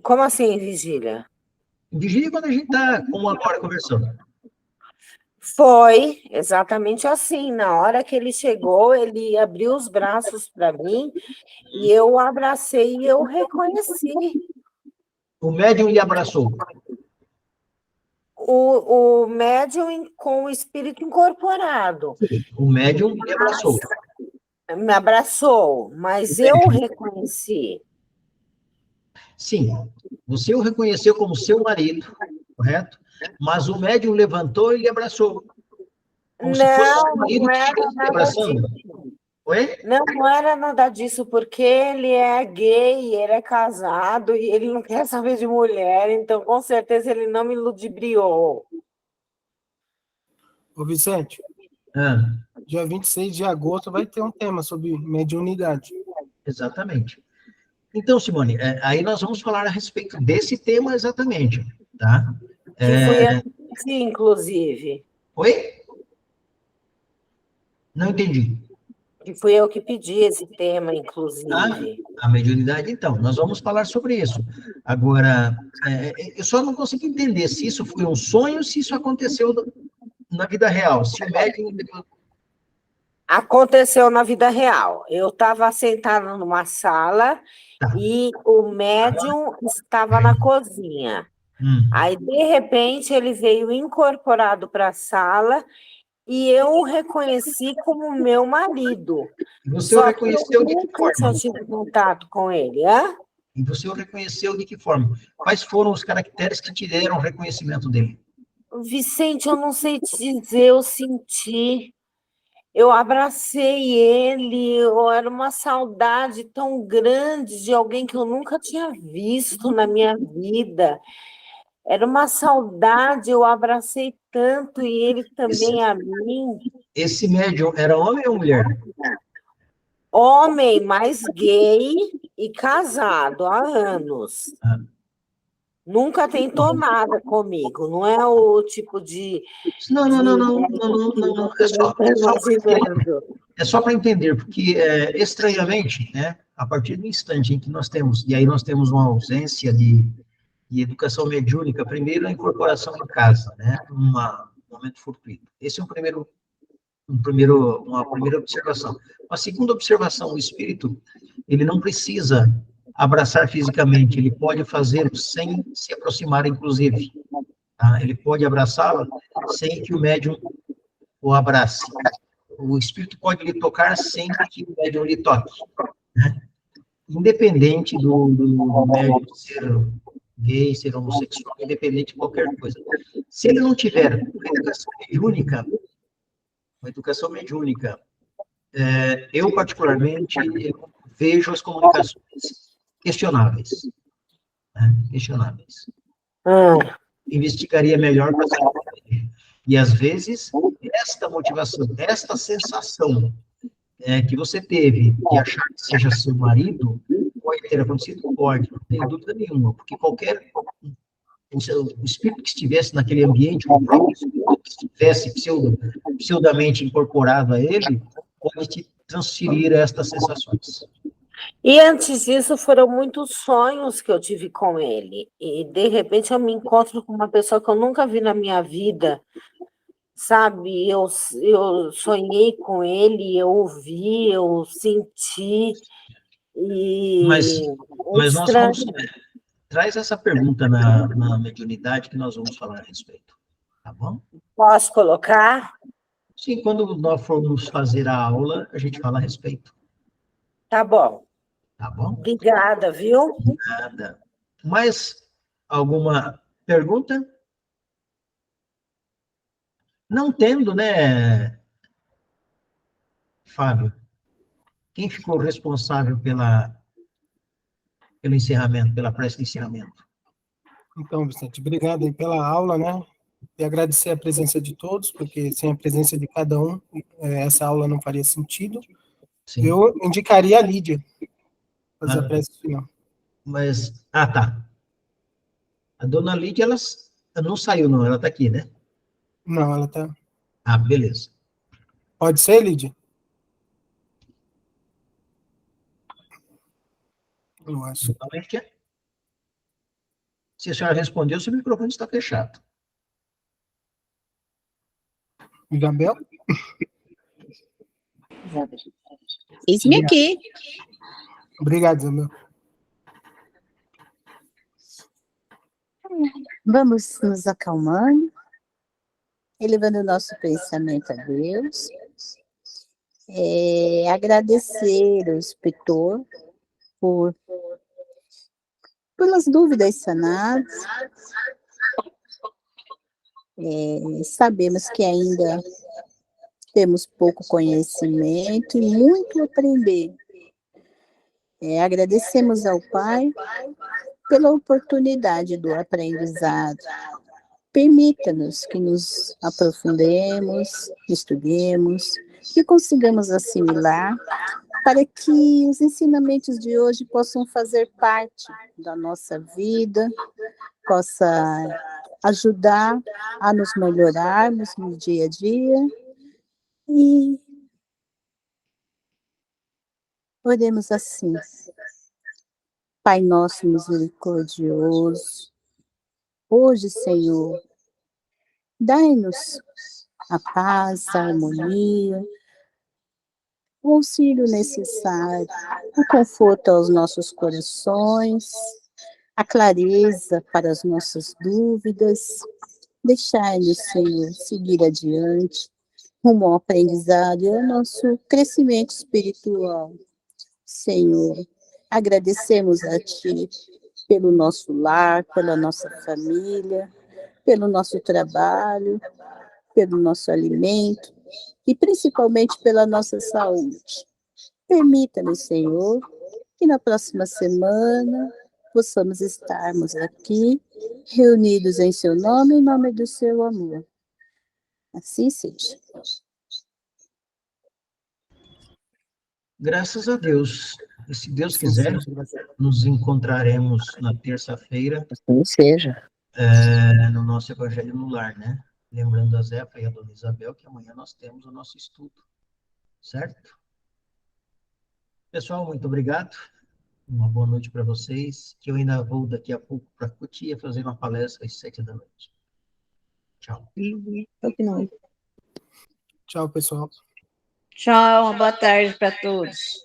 Como assim, Vigília? Em vigília é quando a gente está, como agora, conversando. Foi exatamente assim. Na hora que ele chegou, ele abriu os braços para mim e eu o abracei e eu reconheci. O médium lhe abraçou. O médium com o espírito incorporado O médium lhe abraçou. me abraçou, O mas eu o médium, reconheci. sim, você o reconheceu como seu marido, correto? Mas o médium levantou e lhe abraçou. Como se fosse seu Não, marido não que era estivesse lhe nada abraçando. disso. Oi? Não, não era nada disso, porque ele é gay, ele é casado e ele não quer saber de mulher, então com certeza ele não me ludibriou. Ô, Vicente, Ah, dia 26 de agosto vai ter um tema sobre mediunidade. exatamente. Então, Simone, aí nós vamos falar a respeito desse tema exatamente, tá? Que fui É, assim, inclusive. oi? Não entendi. Que fui eu que pedi esse tema, Ah, inclusive. a mediunidade, então, nós vamos falar sobre isso. Agora, eu só não consigo entender se isso foi um sonho, se isso aconteceu na vida real. Se o médium. Aconteceu na vida real. Eu estava sentada numa sala Tá. e o médium estava na cozinha. Hum. Aí, de repente, ele veio incorporado para a sala e eu o reconheci como meu marido. E você o Só que eu reconheceu de que nunca tinha forma? tido contato com ele. Hã? E você o reconheceu de que forma? Quais foram os caracteres que te deram o reconhecimento dele? Vicente, eu não sei te dizer, eu senti. Eu abracei ele, era uma saudade tão grande de alguém que eu nunca tinha visto na minha vida. Era uma saudade, eu abracei tanto e ele Esse, também a mim. esse médium era homem ou mulher? Homem, mas gay e casado há anos. Ah, Nunca tentou nada comigo, não é o tipo não, não, não, de não, não, médico não, que não, não. você não está imaginando. É só para entender, porque estranhamente, né, a partir do instante em que nós temos, e aí nós temos uma ausência de educação mediúnica, primeiro a incorporação em casa, né, um momento fortuito. Esse é uma primeira observação. A segunda observação, o espírito, ele não precisa abraçar fisicamente, ele pode fazê-lo sem se aproximar, inclusive. Tá? Ele pode abraçá-la sem que o médium o abrace. O espírito pode lhe tocar sem que o médium lhe toque. Né? Independente do médium ser gay, ser homossexual, independente de qualquer coisa. Se ele não tiver uma educação mediúnica, eu particularmente eu vejo as comunicações questionáveis. Né? Questionáveis. Ah, Investigaria melhor para saber. E às vezes, esta motivação, esta sensação que você teve de achar que seja seu marido, pode ter acontecido? Pode, não tenho dúvida nenhuma, porque o espírito que estivesse naquele ambiente, o próprio espírito que estivesse pseudamente incorporado a ele, pode te transferir estas sensações. e antes disso, foram muitos sonhos que eu tive com ele. E, de repente, eu me encontro com uma pessoa que eu nunca vi na minha vida, sabe? Eu sonhei com ele, eu ouvi, eu senti, Mas, e é mas nós estranho. vamos. Traz essa pergunta na mediunidade que nós vamos falar a respeito. Tá bom? Posso colocar? Sim, quando nós formos fazer a aula, a gente fala a respeito. Tá bom. Tá bom? Obrigada, viu? Nada. Mais alguma pergunta? Não tendo, né, Fábio? Quem ficou responsável pelo encerramento, pela prece de encerramento? Então, Vicente, obrigado aí pela aula, né? E agradecer a presença de todos, porque sem a presença de cada um, essa aula não faria sentido. Sim. Eu indicaria a Lídia fazer a Ah, prece final. mas, tá. A dona Lídia, ela não saiu, não, ela está aqui, né? Não, ela tá... Ah, beleza. Pode ser, Lídia? Eu acho. Totalmente é. Se a senhora respondeu, seu microfone está fechado. Isabel? Eis-me aqui. Obrigado, Isabel. Vamos nos acalmando, elevando o nosso pensamento a Deus. Agradecer ao inspetor pelas dúvidas sanadas. Sabemos que ainda temos pouco conhecimento e muito a aprender. Agradecemos ao Pai pela oportunidade do aprendizado. Permita-nos que nos aprofundemos, estudemos, que consigamos assimilar, para que os ensinamentos de hoje possam fazer parte da nossa vida, possa ajudar a nos melhorarmos no dia a dia. E oremos assim: Pai nosso misericordioso, hoje, Senhor, dai-nos a paz, a harmonia, o auxílio necessário, o conforto aos nossos corações, a clareza para as nossas dúvidas. Deixai-nos, Senhor, seguir adiante, rumo ao aprendizado e ao nosso crescimento espiritual. Senhor, agradecemos a Ti pelo nosso lar, pela nossa família, pelo nosso trabalho, pelo nosso alimento e principalmente pela nossa saúde. Permita-nos, Senhor, que na próxima semana possamos estarmos aqui, reunidos em Seu nome e em nome do Seu amor. Assim seja. Graças a Deus. E se Deus Sim, quiser, sim, nos encontraremos na terça-feira, Assim seja. no nosso Evangelho no Lar, né? Lembrando a Zefa e a dona Isabel que amanhã nós temos o nosso estudo, certo? Pessoal, muito obrigado. Uma boa noite para vocês, que eu ainda vou daqui a pouco para Cotia fazer uma palestra às 7 da noite. Tchau. Tchau, pessoal. Tchau, uma boa tarde para todos.